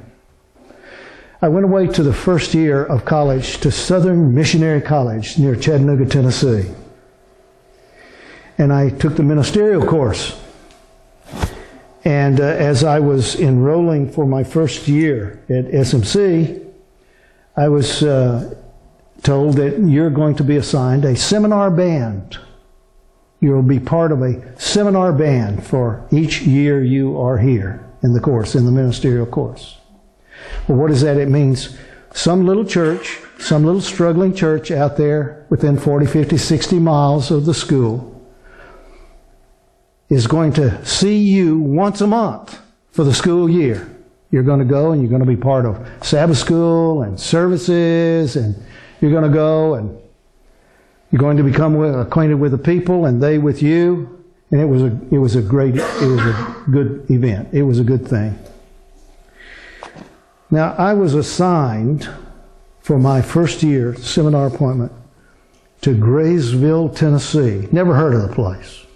I went away to the first year of college to Southern Missionary College near Chattanooga, Tennessee. And I took the ministerial course. And as I was enrolling for my first year at SMC, I was told that you're going to be assigned a seminar band. You'll be part of a seminar band for each year you are here in the course, in the ministerial course. Well, what is that? It means some little church, some little struggling church out there within 40, 50, 60 miles of the school is going to see you once a month for the school year. You're going to go and you're going to be part of Sabbath school and services, and you're going to go and you're going to become acquainted with the people and they with you. And it was a good event. It was a good thing. Now, I was assigned for my first year seminar appointment to Graysville, Tennessee. Never heard of the place.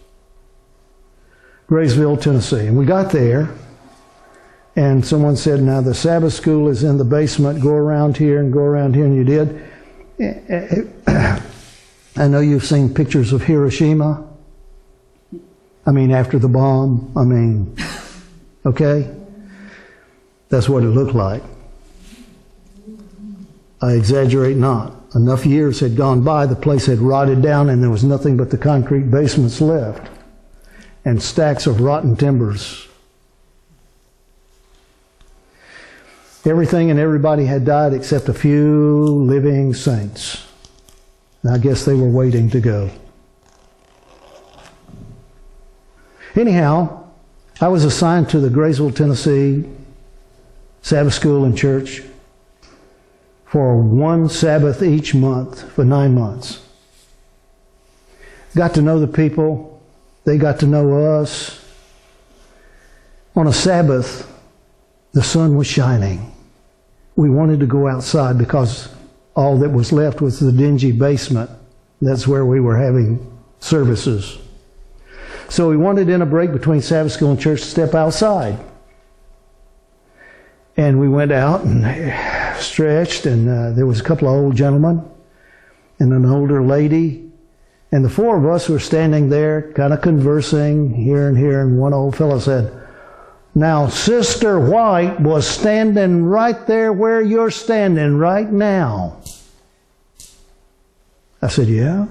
Graysville, Tennessee. And we got there, and someone said, now the Sabbath school is in the basement. Go around here and go around here, and you did. I know you've seen pictures of Hiroshima. After the bomb. Okay? That's what it looked like. I exaggerate not. Enough years had gone by, the place had rotted down, and there was nothing but the concrete basements left, and stacks of rotten timbers. Everything and everybody had died except a few living saints. And I guess they were waiting to go. Anyhow, I was assigned to the Graysville, Tennessee Sabbath school and church for one Sabbath each month for 9 months. Got to know the people. They got to know us. On a Sabbath, the sun was shining. We wanted to go outside because all that was left was the dingy basement. That's where we were having services. So we wanted in a break between Sabbath school and church to step outside. And we went out and stretched, and there was a couple of old gentlemen and an older lady. And the four of us were standing there kind of conversing here and here, and one old fellow said, now, Sister White was standing right there where you're standing right now. I said, yeah.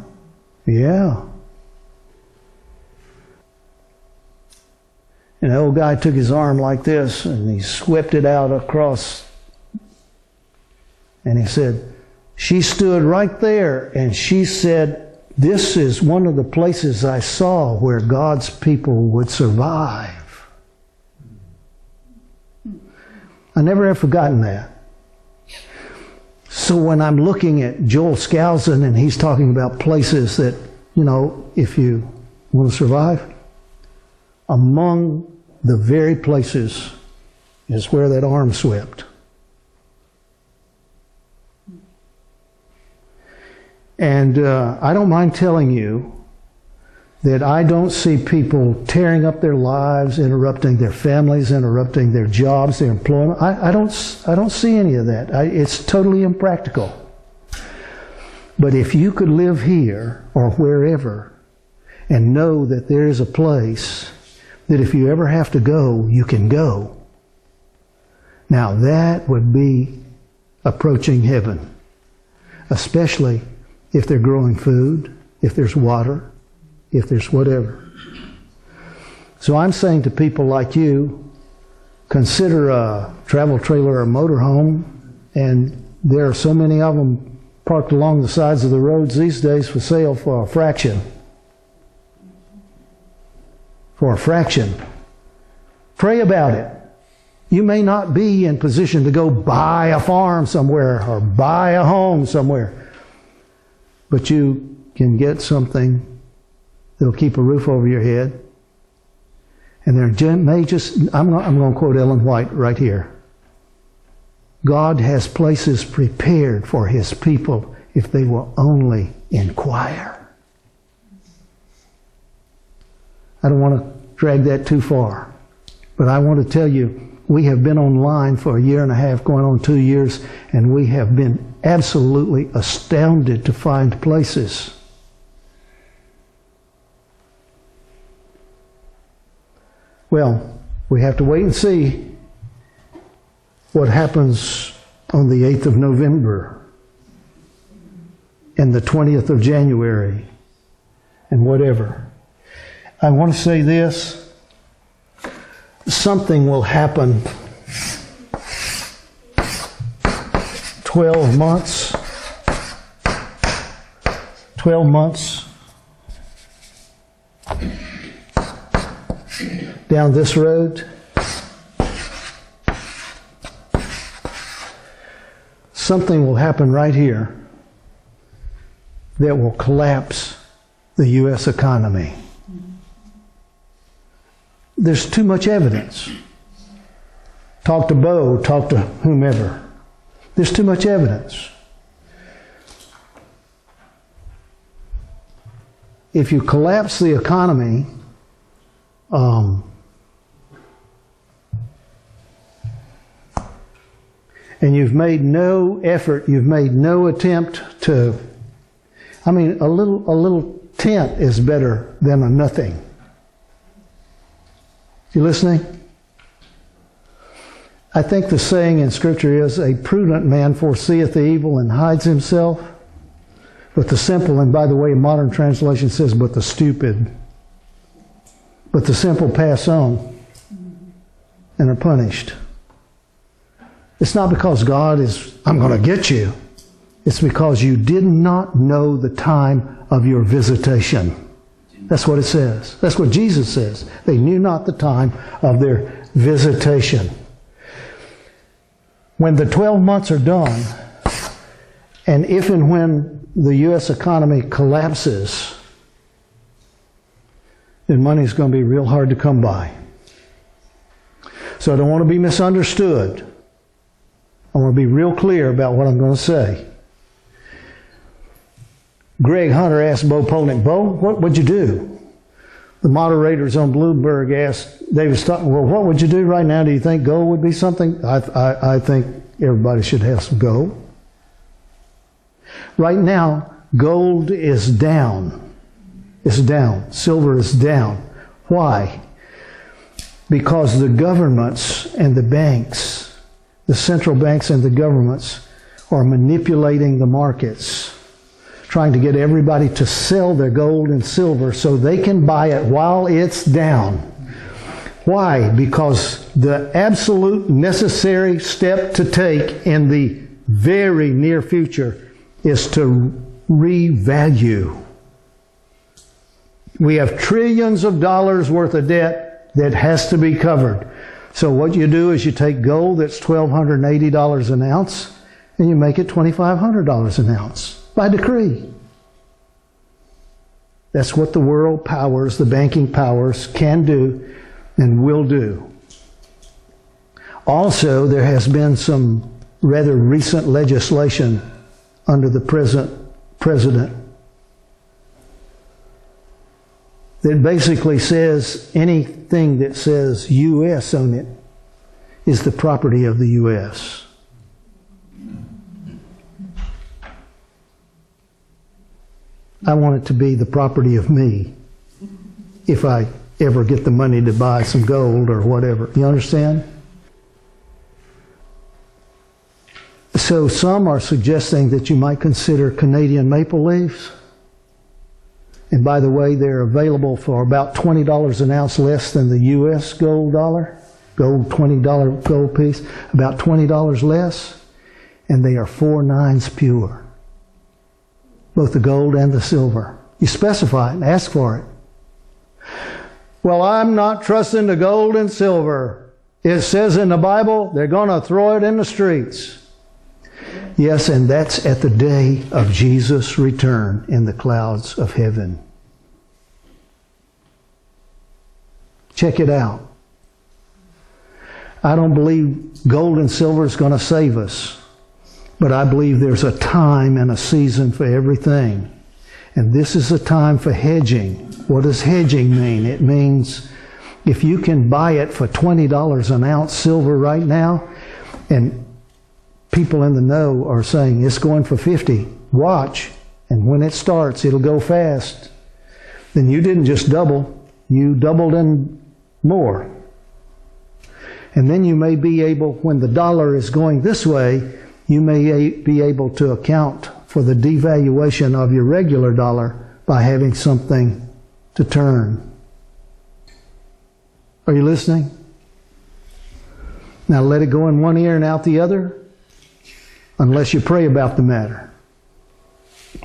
And the old guy took his arm like this, and he swept it out across. And he said, she stood right there, and she said, this is one of the places I saw where God's people would survive. I never have forgotten that. So when I'm looking at Joel Skousen and he's talking about places that, if you want to survive, among the very places is where that arm swept. And I don't mind telling you that I don't see people tearing up their lives, interrupting their families, interrupting their jobs, their employment. I don't see any of that. It's totally impractical. But if you could live here or wherever and know that there is a place that if you ever have to go, you can go. Now that would be approaching heaven, especially if they're growing food, if there's water, if there's whatever. So I'm saying to people like you, consider a travel trailer or motorhome, and there are so many of them parked along the sides of the roads these days for sale for a fraction. For a fraction. Pray about it. You may not be in position to go buy a farm somewhere or buy a home somewhere, but you can get something that'll keep a roof over your head And there may just, I'm going to quote Ellen White right here. God has places prepared for His people if they will only inquire. I don't want to drag that too far, but I want to tell you, we have been online for a year and a half, going on 2 years, and we have been absolutely astounded to find places. Well, we have to wait and see what happens on the 8th of November and the 20th of January and whatever. I want to say this. Something will happen 12 months down this road. Something will happen right here that will collapse the U.S. economy. There's too much evidence. Talk to Bo, talk to whomever. There's too much evidence. If you collapse the economy, and you've made no effort, you've made no attempt to, a little tent is better than a nothing. You listening? I think the saying in Scripture is, a prudent man foreseeth the evil and hides himself, but the simple, and by the way, modern translation says, but the stupid. But the simple pass on and are punished. It's not because God is, I'm going to get you. It's because you did not know the time of your visitation. That's what it says. That's what Jesus says. They knew not the time of their visitation. When the 12 months are done, and if and when the U.S. economy collapses, then money is going to be real hard to come by. So I don't want to be misunderstood. I want to be real clear about what I'm going to say. Greg Hunter asked Bo Polnick, Bo, what would you do? The moderators on Bloomberg asked David Stockton, well, what would you do right now? Do you think gold would be something? I think everybody should have some gold. Right now, gold is down. It's down. Silver is down. Why? Because the governments and the banks, the central banks and the governments, are manipulating the markets, trying to get everybody to sell their gold and silver so they can buy it while it's down. Why? Because the absolute necessary step to take in the very near future is to revalue. We have trillions of dollars worth of debt that has to be covered. So what you do is you take gold that's $1,280 an ounce and you make it $2,500 an ounce by decree. That's what the world powers, the banking powers, can do and will do. Also, there has been some rather recent legislation under the present president that basically says anything that says U.S. on it is the property of the U.S. I want it to be the property of me if I ever get the money to buy some gold or whatever. You understand? So some are suggesting that you might consider Canadian maple leaves. And by the way, they're available for about $20 an ounce less than the U.S. gold dollar. Gold, $20 gold piece, about $20 less. And they are 4 nines pure. Both the gold and the silver. You specify it and ask for it. Well, I'm not trusting the gold and silver. It says in the Bible, they're going to throw it in the streets. Yes, and that's at the day of Jesus' return in the clouds of heaven. Check it out. I don't believe gold and silver is going to save us. But I believe there's a time and a season for everything. And this is a time for hedging. What does hedging mean? It means if you can buy it for $20 an ounce silver right now, and people in the know are saying it's going for 50, watch, and when it starts, it'll go fast. Then you didn't just double, you doubled and more. And then you may be able, when the dollar is going this way, you may be able to account for the devaluation of your regular dollar by having something to turn. Are you listening? Now let it go in one ear and out the other, unless you pray about the matter.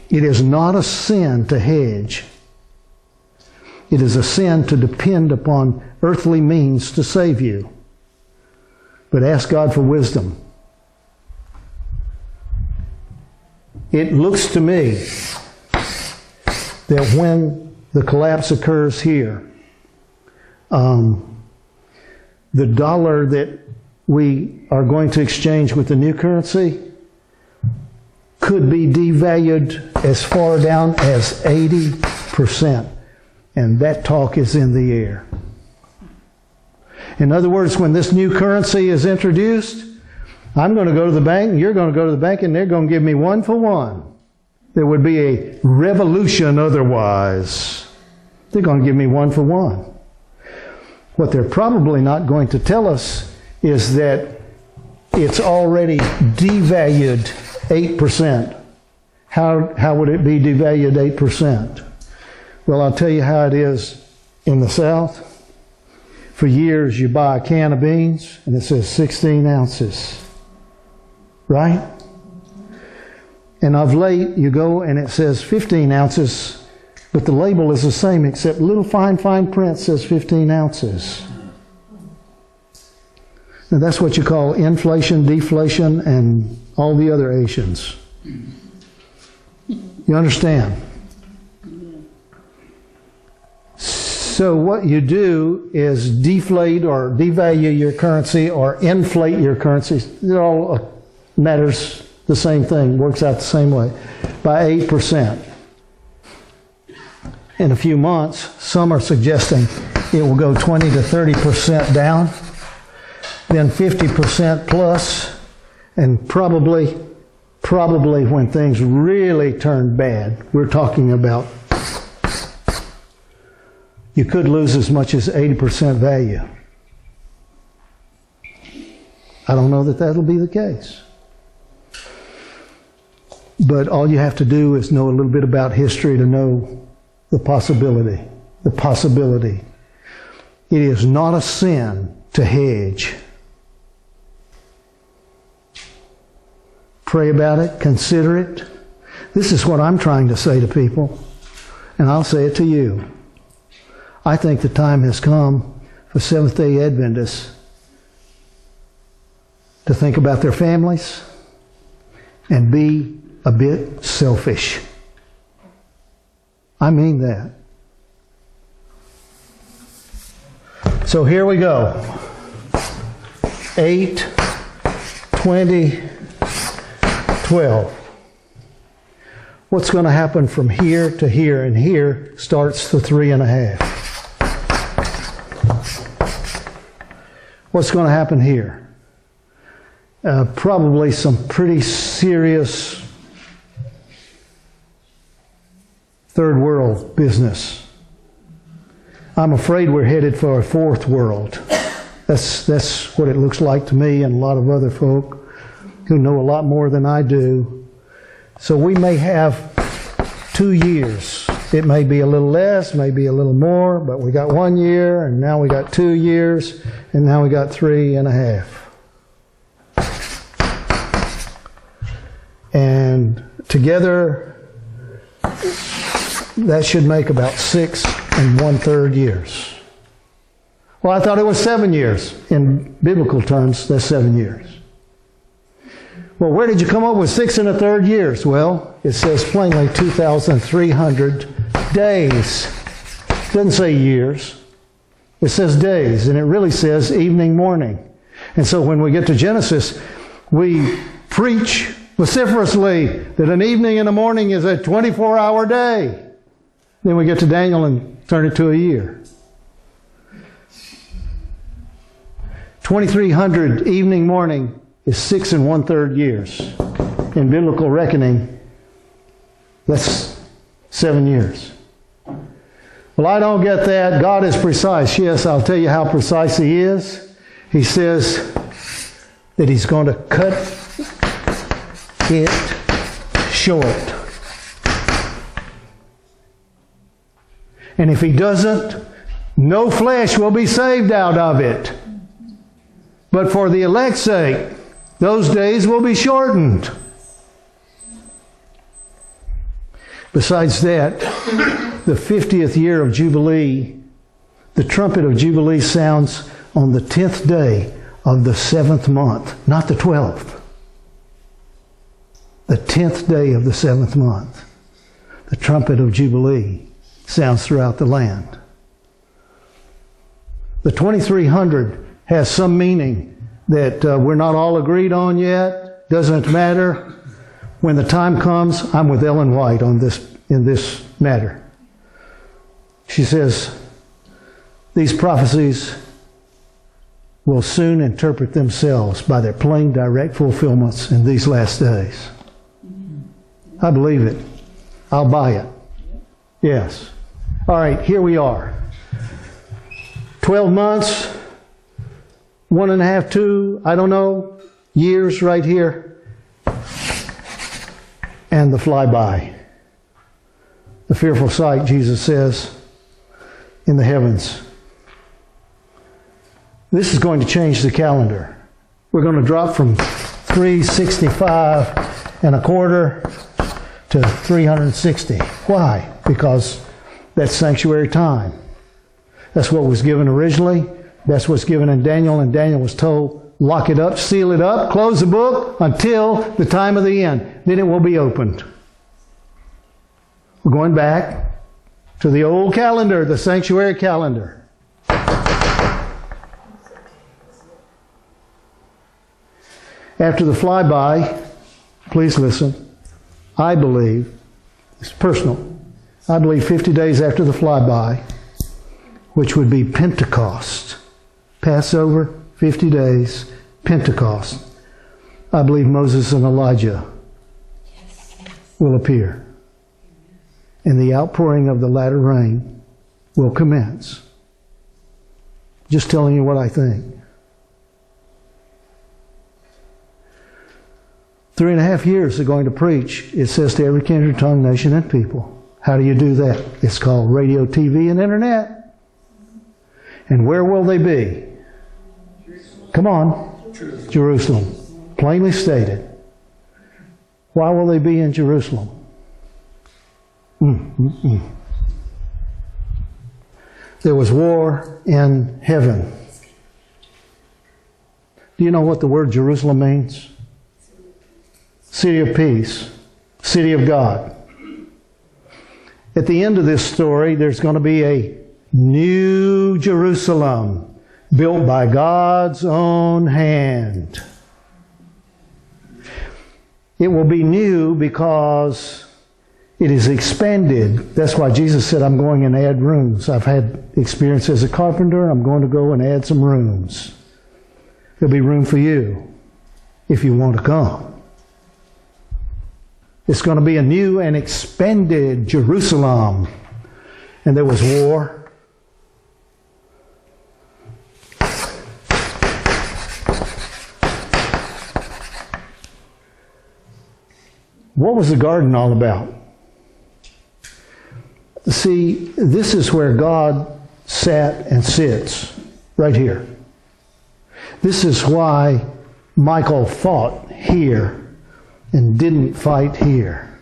It is not a sin to hedge. It is a sin to depend upon earthly means to save you. But ask God for wisdom. It looks to me that when the collapse occurs here, the dollar that we are going to exchange with the new currency could be devalued as far down as 80%. And that talk is in the air. In other words, when this new currency is introduced, I'm going to go to the bank, you're going to go to the bank, and they're going to give me 1 for 1. There would be a revolution otherwise. They're going to give me 1 for 1. What they're probably not going to tell us is that it's already devalued 8%. How would it be devalued 8%? Well, I'll tell you how it is in the South. For years, you buy a can of beans, and it says 16 ounces. Right? And of late, you go and it says 15 ounces, but the label is the same, except little fine print says 15 ounces. Now that's what you call inflation, deflation, and all the other Asians. You understand? So what you do is deflate or devalue your currency or inflate your currency. It all matters the same thing, works out the same way, by 8%. In a few months, some are suggesting it will go 20 to 30% down, then 50% plus, and probably when things really turn bad, we're talking about you could lose as much as 80% value. I don't know that that'll be the case. But all you have to do is know a little bit about history to know the possibility. The possibility. It is not a sin to hedge. Pray about it, consider it. This is what I'm trying to say to people, and I'll say it to you. I think the time has come for Seventh-day Adventists to think about their families and be a bit selfish. I mean that. So here we go. 8, 20, 12. What's going to happen from here to here? And here starts the 3.5. What's going to happen here? Probably some pretty serious third world business. I'm afraid we're headed for a fourth world. That's what it looks like to me and a lot of other folk who know a lot more than I do. So we may have 2 years. It may be a little less, maybe a little more, but we got 1 year, and now we got 2 years, and now we got 3.5. And together, that should make about 6 1/3 years. Well, I thought it was 7 years. In biblical terms, that's 7 years. Well, where did you come up with 6 1/3 years? Well, it says plainly 2,300 days. It doesn't say years. It says days, and it really says evening, morning. And so when we get to Genesis, we preach vociferously that an evening and a morning is a 24-hour day. Then we get to Daniel and turn it to a year. 2,300 evening, morning is 6 1/3 years. In biblical reckoning, that's 7 years. Well, I don't get that. God is precise. Yes, I'll tell you how precise He is. He says that He's going to cut it short. And if He doesn't, no flesh will be saved out of it. But for the elect's sake, those days will be shortened. Besides that, the 50th year of Jubilee, the trumpet of Jubilee sounds on the 10th day of the 7th month, not the 12th. The 10th day of the 7th month. The trumpet of Jubilee sounds throughout the land. The 2,300 has some meaning that we're not all agreed on yet. Doesn't matter. When the time comes, I'm with Ellen White on this in this matter. She says, these prophecies will soon interpret themselves by their plain, direct fulfillments in these last days. I believe it. I'll buy it. Yes. All right, here we are. 12 months, 1.5, 2, I don't know, years right here. And the flyby. The fearful sight, Jesus says, in the heavens. This is going to change the calendar. We're going to drop from 365 and a quarter to 360. Why? Because that's sanctuary time. That's what was given originally. That's what's given in Daniel, and Daniel was told, lock it up, seal it up, close the book until the time of the end. Then it will be opened. We're going back to the old calendar, the sanctuary calendar. After the flyby, please listen, I believe, it's personal, I believe 50 days after the flyby, which would be Pentecost, Passover, 50 days, Pentecost, I believe Moses and Elijah will appear. And the outpouring of the latter rain will commence. Just telling you what I think. 3.5 years they're going to preach, it says, to every kindred, tongue, nation, and people. How do you do that? It's called radio, TV, and internet. And where will they be? Come on. Jerusalem. Plainly stated. Why will they be in Jerusalem? There was war in heaven. Do you know what the word Jerusalem means? City of peace. City of God. At the end of this story, there's going to be a new Jerusalem built by God's own hand. It will be new because it is expanded. That's why Jesus said, I'm going and add rooms. I've had experience as a carpenter. I'm going to go and add some rooms. There'll be room for you if you want to come. It's going to be a new and expanded Jerusalem. And there was war. What was the garden all about? See, this is where God sat and sits, right here. This is why Michael fought here and didn't fight here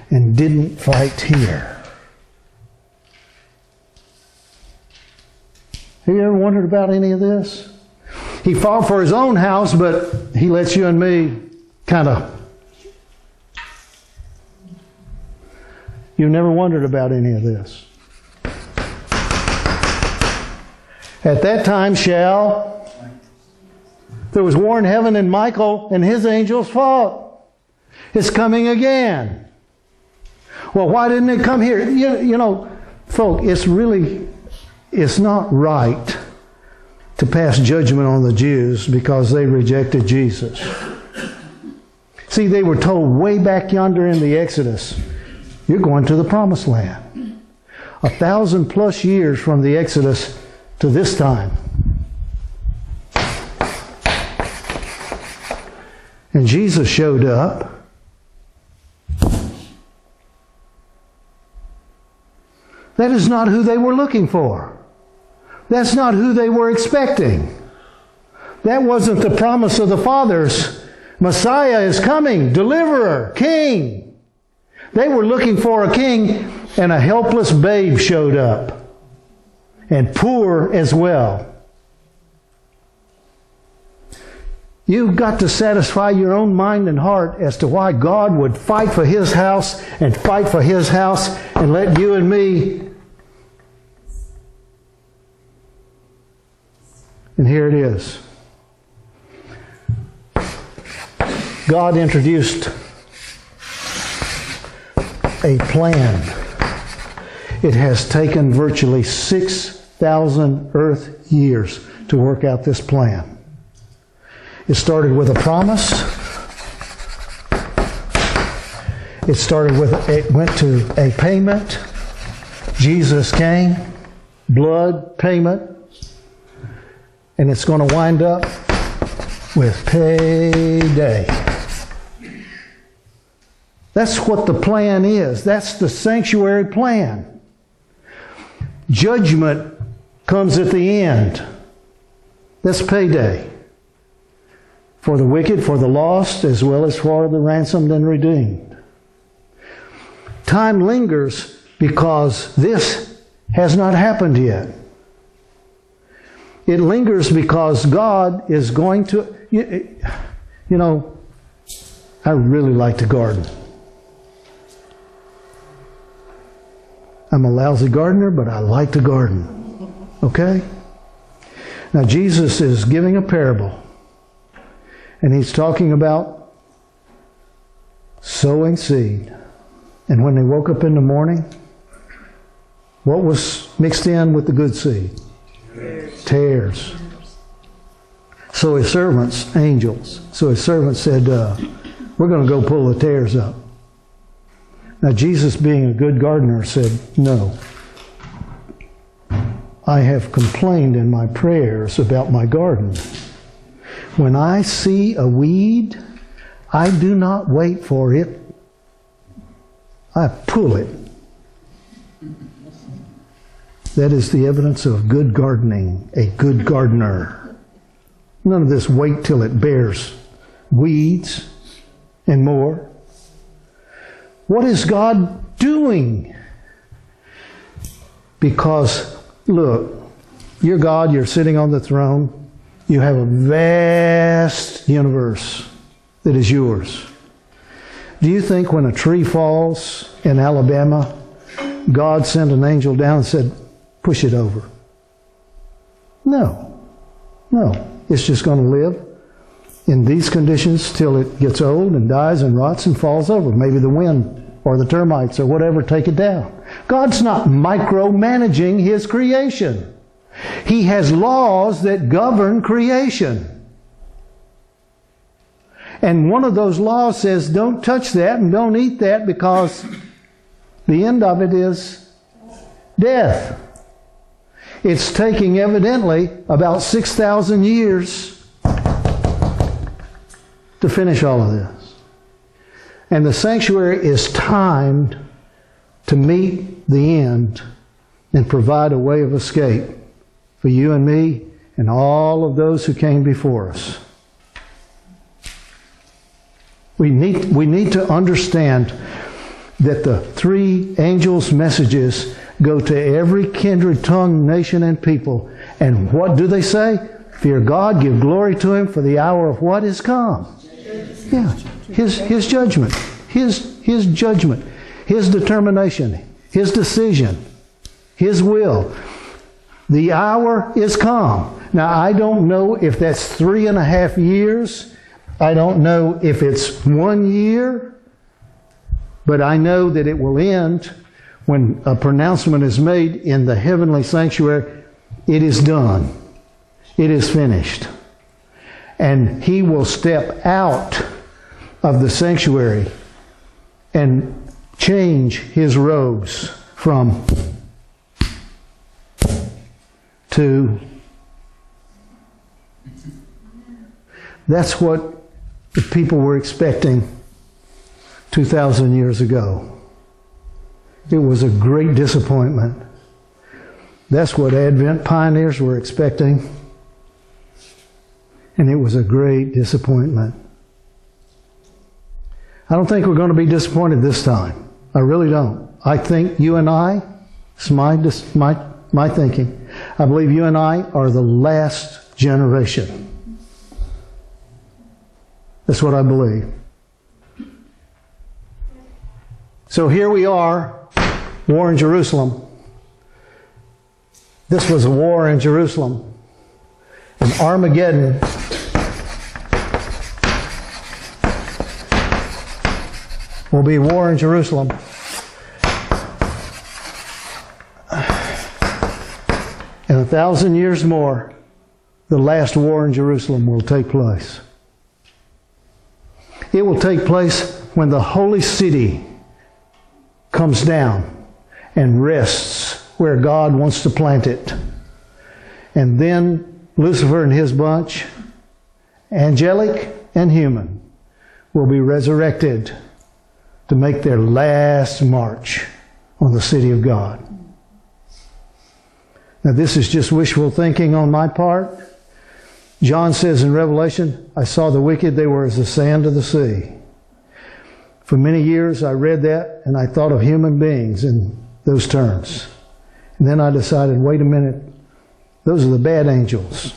and didn't fight here. Have you ever wondered about any of this? He fought for his own house, but he lets you and me kind of... You never wondered about any of this. At that time shall... There was war in heaven, and Michael and his angels fought. It's coming again. Well, why didn't it come here? You know, folk, it's not right to pass judgment on the Jews because they rejected Jesus. See, they were told way back yonder in the Exodus, you're going to the Promised Land. 1,000+ years from the Exodus to this time. And Jesus showed up. That is not who they were looking for. That's not who they were expecting. That wasn't the promise of the fathers. Messiah is coming, deliverer, king. They were looking for a king, and a helpless babe showed up. And poor as well. You've got to satisfy your own mind and heart as to why God would fight for His house and fight for His house and let you and me. And here it is. God introduced a plan. It has taken virtually 6,000 earth years to work out this plan. It started with a promise. It went to a payment. Jesus came, blood, payment, and it's going to wind up with payday. That's what the plan is. That's the sanctuary plan. Judgment comes at the end. That's payday. For the wicked, for the lost, as well as for the ransomed and redeemed. Time lingers because this has not happened yet. It lingers because God is going to... You know, I really like to garden. I'm a lousy gardener, but I like to garden. Okay? Now, Jesus is giving a parable. And He's talking about sowing seed. And when they woke up in the morning, what was mixed in with the good seed? Tares. So His servants, angels, so His servants said, we're going to go pull the tares up. Now Jesus, being a good gardener, said, no. I have complained in my prayers about my garden. When I see a weed, I do not wait for it. I pull it. That is the evidence of good gardening, a good gardener. None of this wait till it bears weeds and more. What is God doing? Because, look, you're God, you're sitting on the throne. You have a vast universe that is yours. Do you think when a tree falls in Alabama, God sent an angel down and said, push it over? No. No. It's just going to live in these conditions till it gets old and dies and rots and falls over. Maybe the wind or the termites or whatever take it down. God's not micromanaging His creation. He has laws that govern creation. And one of those laws says, don't touch that and don't eat that because the end of it is death. It's taking evidently about 6,000 years to finish all of this. And the sanctuary is timed to meet the end and provide a way of escape for you and me and all of those who came before us. We need to understand that the three angels' messages go to every kindred, tongue, nation, and people. And what do they say? Fear God, give glory to Him, for the hour of what is come? Yeah, His judgment. His judgment. His determination. His decision. His will. The hour is come. Now, I don't know if that's 3.5 years. I don't know if it's 1 year. But I know that it will end when a pronouncement is made in the heavenly sanctuary. It is done. It is finished. And he will step out of the sanctuary and change his robes from to. That's what the people were expecting 2,000 years ago. It was a great disappointment. That's what Advent pioneers were expecting. And it was a great disappointment. I don't think we're going to be disappointed this time. I really don't. I think you and I, it's my thinking, I believe you and I are the last generation. That's what I believe. So here we are, war in Jerusalem. This was a war in Jerusalem. And Armageddon will be war in Jerusalem. In 1,000 years more, the last war in Jerusalem will take place. It will take place when the holy city comes down and rests where God wants to plant it. And then Lucifer and his bunch, angelic and human, will be resurrected to make their last march on the city of God. Now this is just wishful thinking on my part. John says in Revelation, I saw the wicked, they were as the sand of the sea. For many years I read that and I thought of human beings in those terms. And then I decided, wait a minute, those are the bad angels.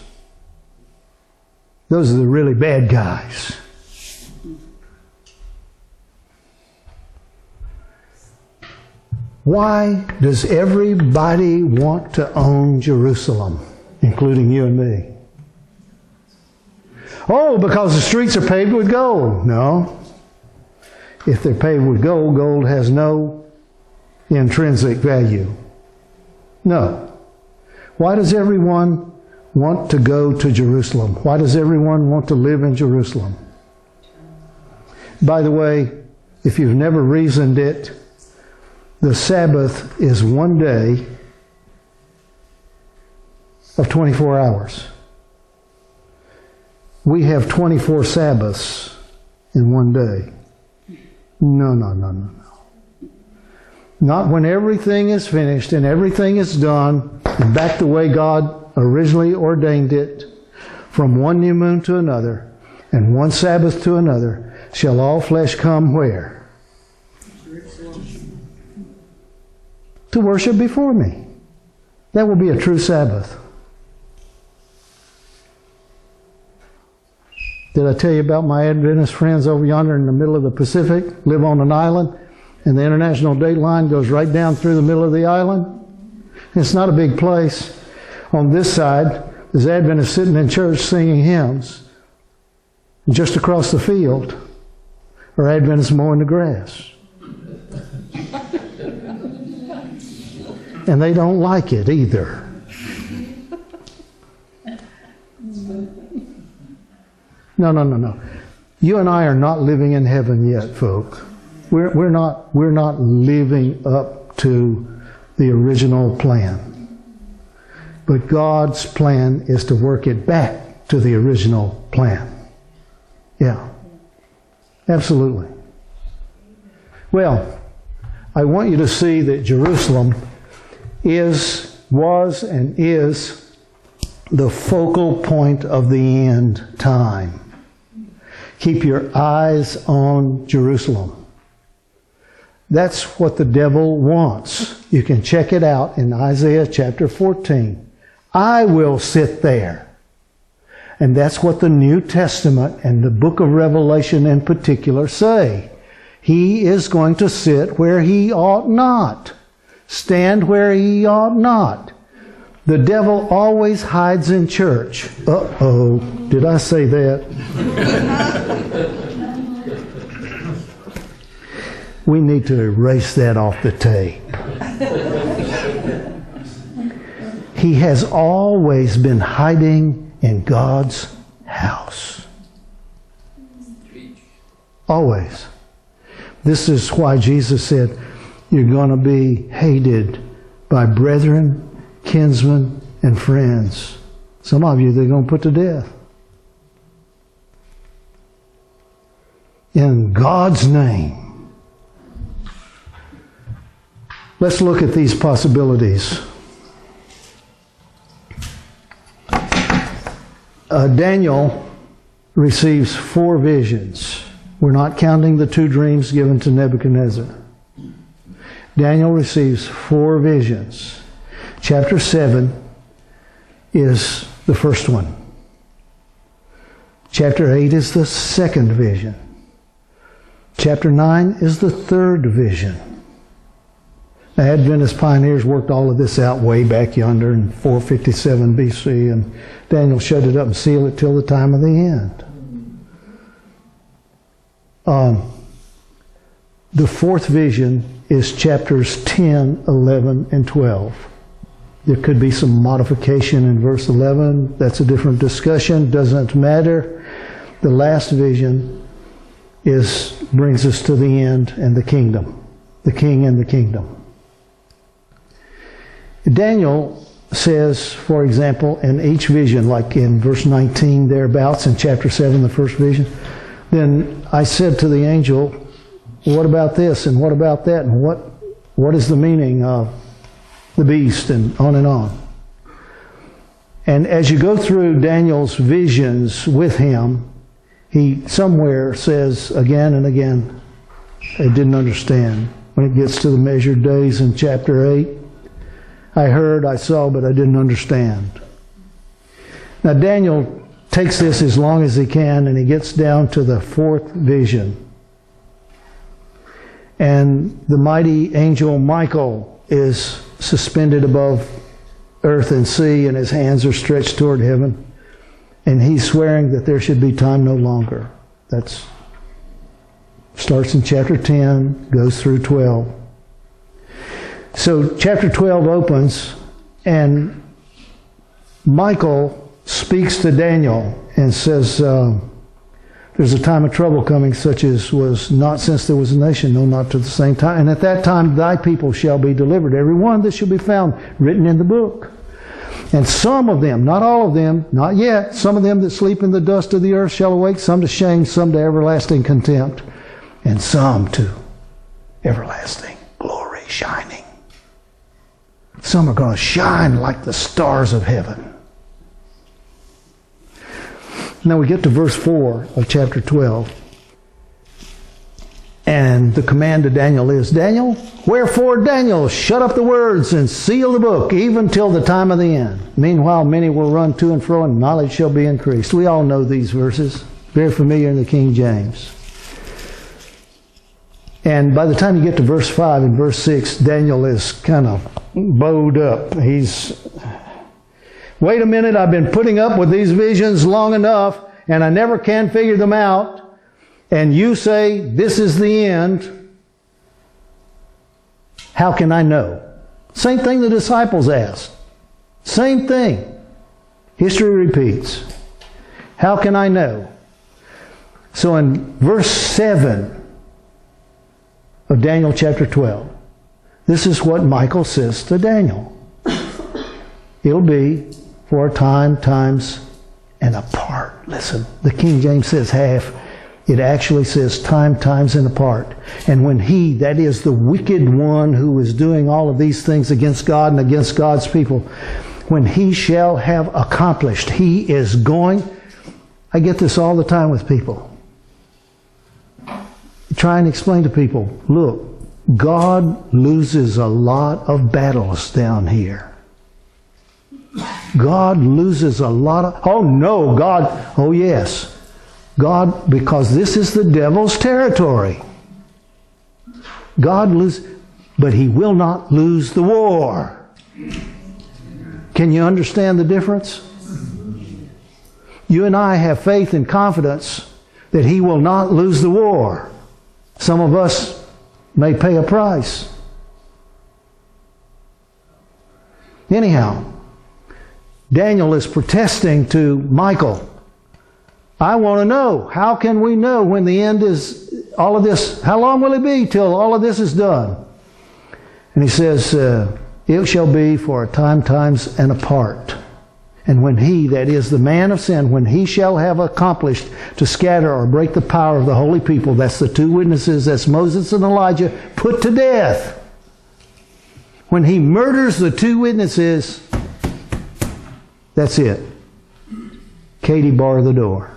Those are the really bad guys. Why does everybody want to own Jerusalem, including you and me? Oh, because the streets are paved with gold. No. If they're paved with gold, gold has no intrinsic value. No. Why does everyone want to go to Jerusalem? Why does everyone want to live in Jerusalem? By the way, if you've never reasoned it, the Sabbath is one day of 24 hours. We have 24 Sabbaths in one day. No. Not when everything is finished and everything is done and back the way God originally ordained it, from one new moon to another and one Sabbath to another, shall all flesh come where? To worship before me. That will be a true Sabbath. Did I tell you about my Adventist friends over yonder in the middle of the Pacific, live on an island, and the international date line goes right down through the middle of the island? It's not a big place. On this side, there's Adventists sitting in church singing hymns. And just across the field are Adventists mowing the grass. And they don't like it either. No. You and I are not living in heaven yet, folk. We're not living up to the original plan. But God's plan is to work it back to the original plan. Yeah. Absolutely. Well, I want you to see that Jerusalem was and is the focal point of the end time. Keep your eyes on Jerusalem. That's what the devil wants. You can check it out in Isaiah chapter 14. I will sit there. And that's what the New Testament and the book of Revelation in particular say. He is going to sit where he ought not. Stand where he ought not. The devil always hides in church. Uh-oh, did I say that? We need to erase that off the tape. He has always been hiding in God's house. Always. This is why Jesus said, you're going to be hated by brethren, kinsmen, and friends. Some of you, they're going to put to death. In God's name. Let's look at these possibilities. Daniel receives 4 visions. We're not counting the 2 dreams given to Nebuchadnezzar. Daniel receives 4 visions. Chapter 7 is the first one. Chapter 8 is the second vision. Chapter 9 is the third vision. The Adventist pioneers worked all of this out way back yonder in 457 BC, and Daniel shut it up and sealed it till the time of the end. The fourth vision is chapters 10, 11, and 12. There could be some modification in verse 11. That's a different discussion. Doesn't matter. The last vision brings us to the end and the kingdom. The king and the kingdom. Daniel says, for example, in each vision, like in verse 19 thereabouts, in chapter 7, the first vision, then I said to the angel, what about this and what about that and what is the meaning of the beast and on and on. And as you go through Daniel's visions with him, he somewhere says again and again, I didn't understand. When it gets to the measured days in chapter 8, I heard, I saw, but I didn't understand. Now Daniel takes this as long as he can, and he gets down to the fourth vision. And the mighty angel Michael is suspended above earth and sea, and his hands are stretched toward heaven. And he's swearing that there should be time no longer. That starts in chapter 10, goes through 12. So chapter 12 opens, and Michael speaks to Daniel and says, there's a time of trouble coming, such as was not since there was a nation, no, not to the same time. And at that time thy people shall be delivered, every one that shall be found written in the book. And some of them, not all of them, not yet, some of them that sleep in the dust of the earth shall awake, some to shame, some to everlasting contempt, and some to everlasting glory shining. Some are going to shine like the stars of heaven. Now we get to verse 4 of chapter 12. And the command to Daniel is, Daniel, wherefore Daniel, shut up the words and seal the book, even till the time of the end. Meanwhile, many will run to and fro, and knowledge shall be increased. We all know these verses. Very familiar in the King James. And by the time you get to verse 5 and verse 6, Daniel is kind of bowed up. Wait a minute, I've been putting up with these visions long enough, and I never can figure them out. And you say, this is the end. How can I know? Same thing the disciples asked. Same thing. History repeats. How can I know? So in verse 7 of Daniel chapter 12, this is what Michael says to Daniel. It'll be for a time, times, and apart. Listen, the King James says half. It actually says time, times, and apart. And when he, that is the wicked one who is doing all of these things against God and against God's people, when he shall have accomplished, he is going. I get this all the time with people. Try and explain to people, look, God loses a lot of battles down here. God loses a lot of, oh no, God, oh yes. God, because this is the devil's territory. God loses, but he will not lose the war. Can Can you understand the difference? You and I have faith and confidence that He will not lose the war. Some of us may pay a price. Anyhow, Daniel is protesting to Michael. I want to know, how can we know when the end is all of this? How long will it be till all of this is done? And he says, it shall be for a time, times, and apart. And when he, that is the man of sin, when he shall have accomplished to scatter or break the power of the holy people, that's the two witnesses, that's Moses and Elijah, put to death. When he murders the two witnesses, that's it. Katie, bar the door.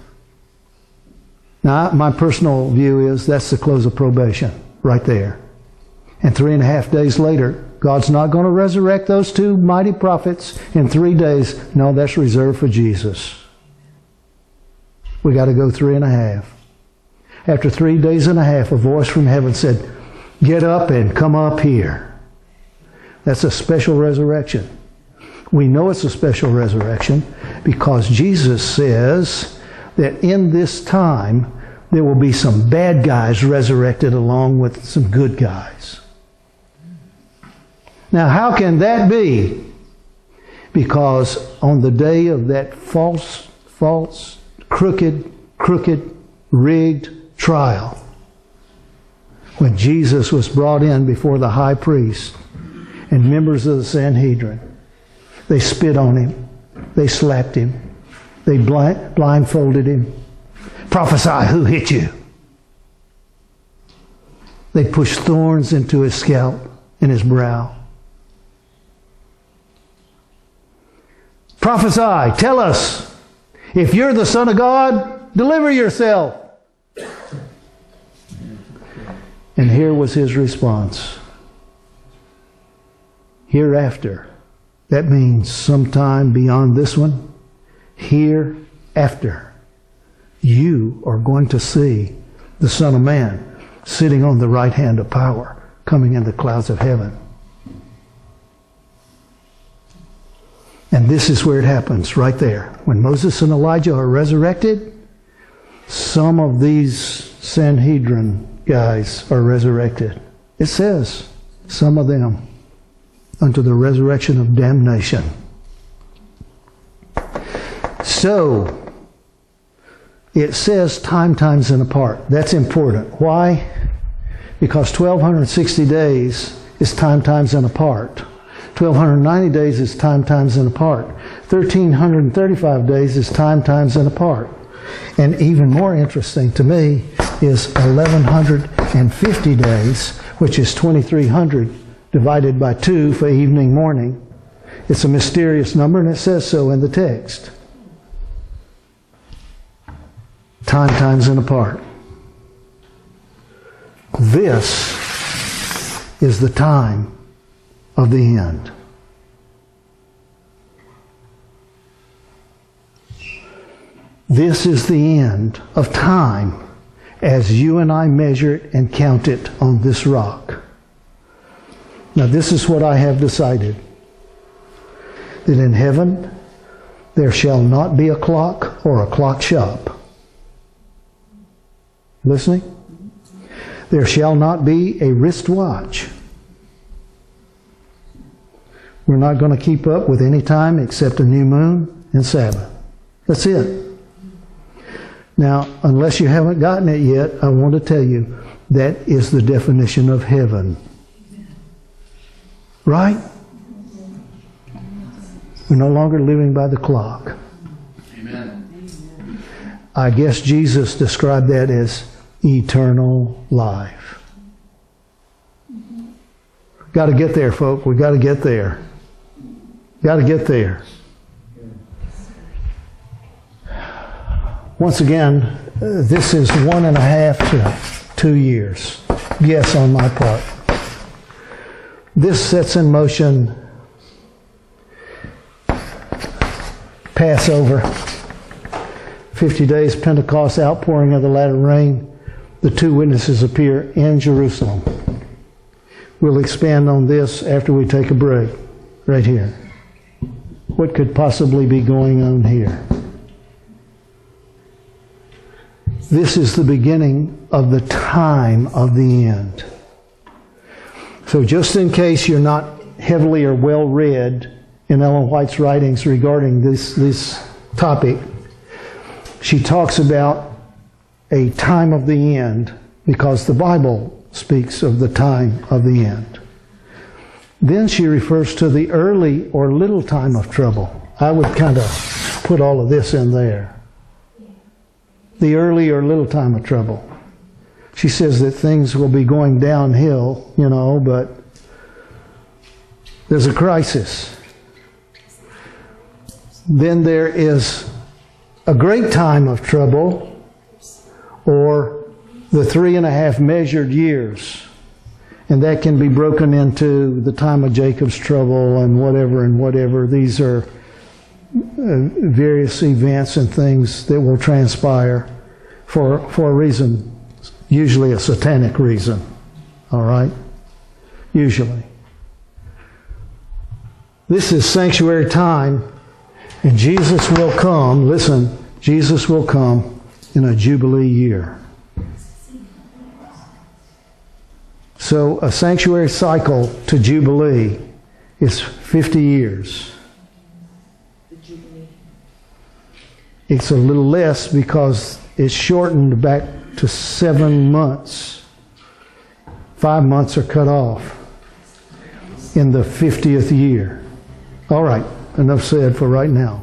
Now, my personal view is that's the close of probation, right there. And 3.5 days later, God's not going to resurrect those two mighty prophets in 3 days. No, that's reserved for Jesus. We got to go 3.5. After 3 days and a half, a voice from heaven said, get up and come up here. That's a special resurrection. We know it's a special resurrection because Jesus says that in this time there will be some bad guys resurrected along with some good guys. Now, how can that be? Because on the day of that false, crooked, rigged trial, when Jesus was brought in before the high priest and members of the Sanhedrin, they spit on him, they slapped him, they blindfolded him. Prophesy, who hit you? They pushed thorns into his scalp and his brow. Prophesy, tell us, if you're the Son of God, deliver yourself. And here was his response. Hereafter. That means sometime beyond this one. Hereafter. You are going to see the Son of Man sitting on the right hand of power, coming in the clouds of heaven. And this is where it happens, right there. When Moses and Elijah are resurrected, some of these Sanhedrin guys are resurrected. It says, some of them, unto the resurrection of damnation. So, it says time, times, and apart. That's important. Why? Because 1,260 days is time, times, and apart. 1,290 days is time, times, and apart. 1,335 days is time, times, and apart. And even more interesting to me is 1,150 days, which is 2,300 divided by 2 for evening, morning. It's a mysterious number, and it says so in the text. Time, times, and apart. This is the time of the end. This is the end of time as you and I measure it and count it on this rock. Now, this is what I have decided. That in heaven there shall not be a clock or a clock shop. Listening? There shall not be a wristwatch. We're not going to keep up with any time except a new moon and Sabbath. That's it. Now, unless you haven't gotten it yet, I want to tell you that is the definition of heaven. Right? We're no longer living by the clock. Amen. I guess Jesus described that as eternal life. Got to get there, folk. We got to get there. Got to get there. Once again, this is 1.5 to 2 years. Yes, on my part. This sets in motion Passover, 50 days, Pentecost, outpouring of the latter rain. The two witnesses appear in Jerusalem. We'll expand on this after we take a break, right here. What what could possibly be going on here. This is the beginning of the time of the end. So just in case you're not heavily or well read in Ellen White's writings regarding this topic, she talks about a time of the end because the Bible speaks of the time of the end. Then she refers to the early or little time of trouble. I would kind of put all of this in there. The early or little time of trouble. She says that things will be going downhill, but there's a crisis. Then there is a great time of trouble, or the 3.5 measured years. And that can be broken into the time of Jacob's trouble and whatever. These are various events and things that will transpire for a reason, usually a satanic reason. All right? Usually. This is sanctuary time, and Jesus will come. Listen, Jesus will come in a Jubilee year. So a sanctuary cycle to Jubilee is 50 years. It's a little less because it's shortened back to 7 months. 5 months are cut off in the 50th year. All right, enough said for right now.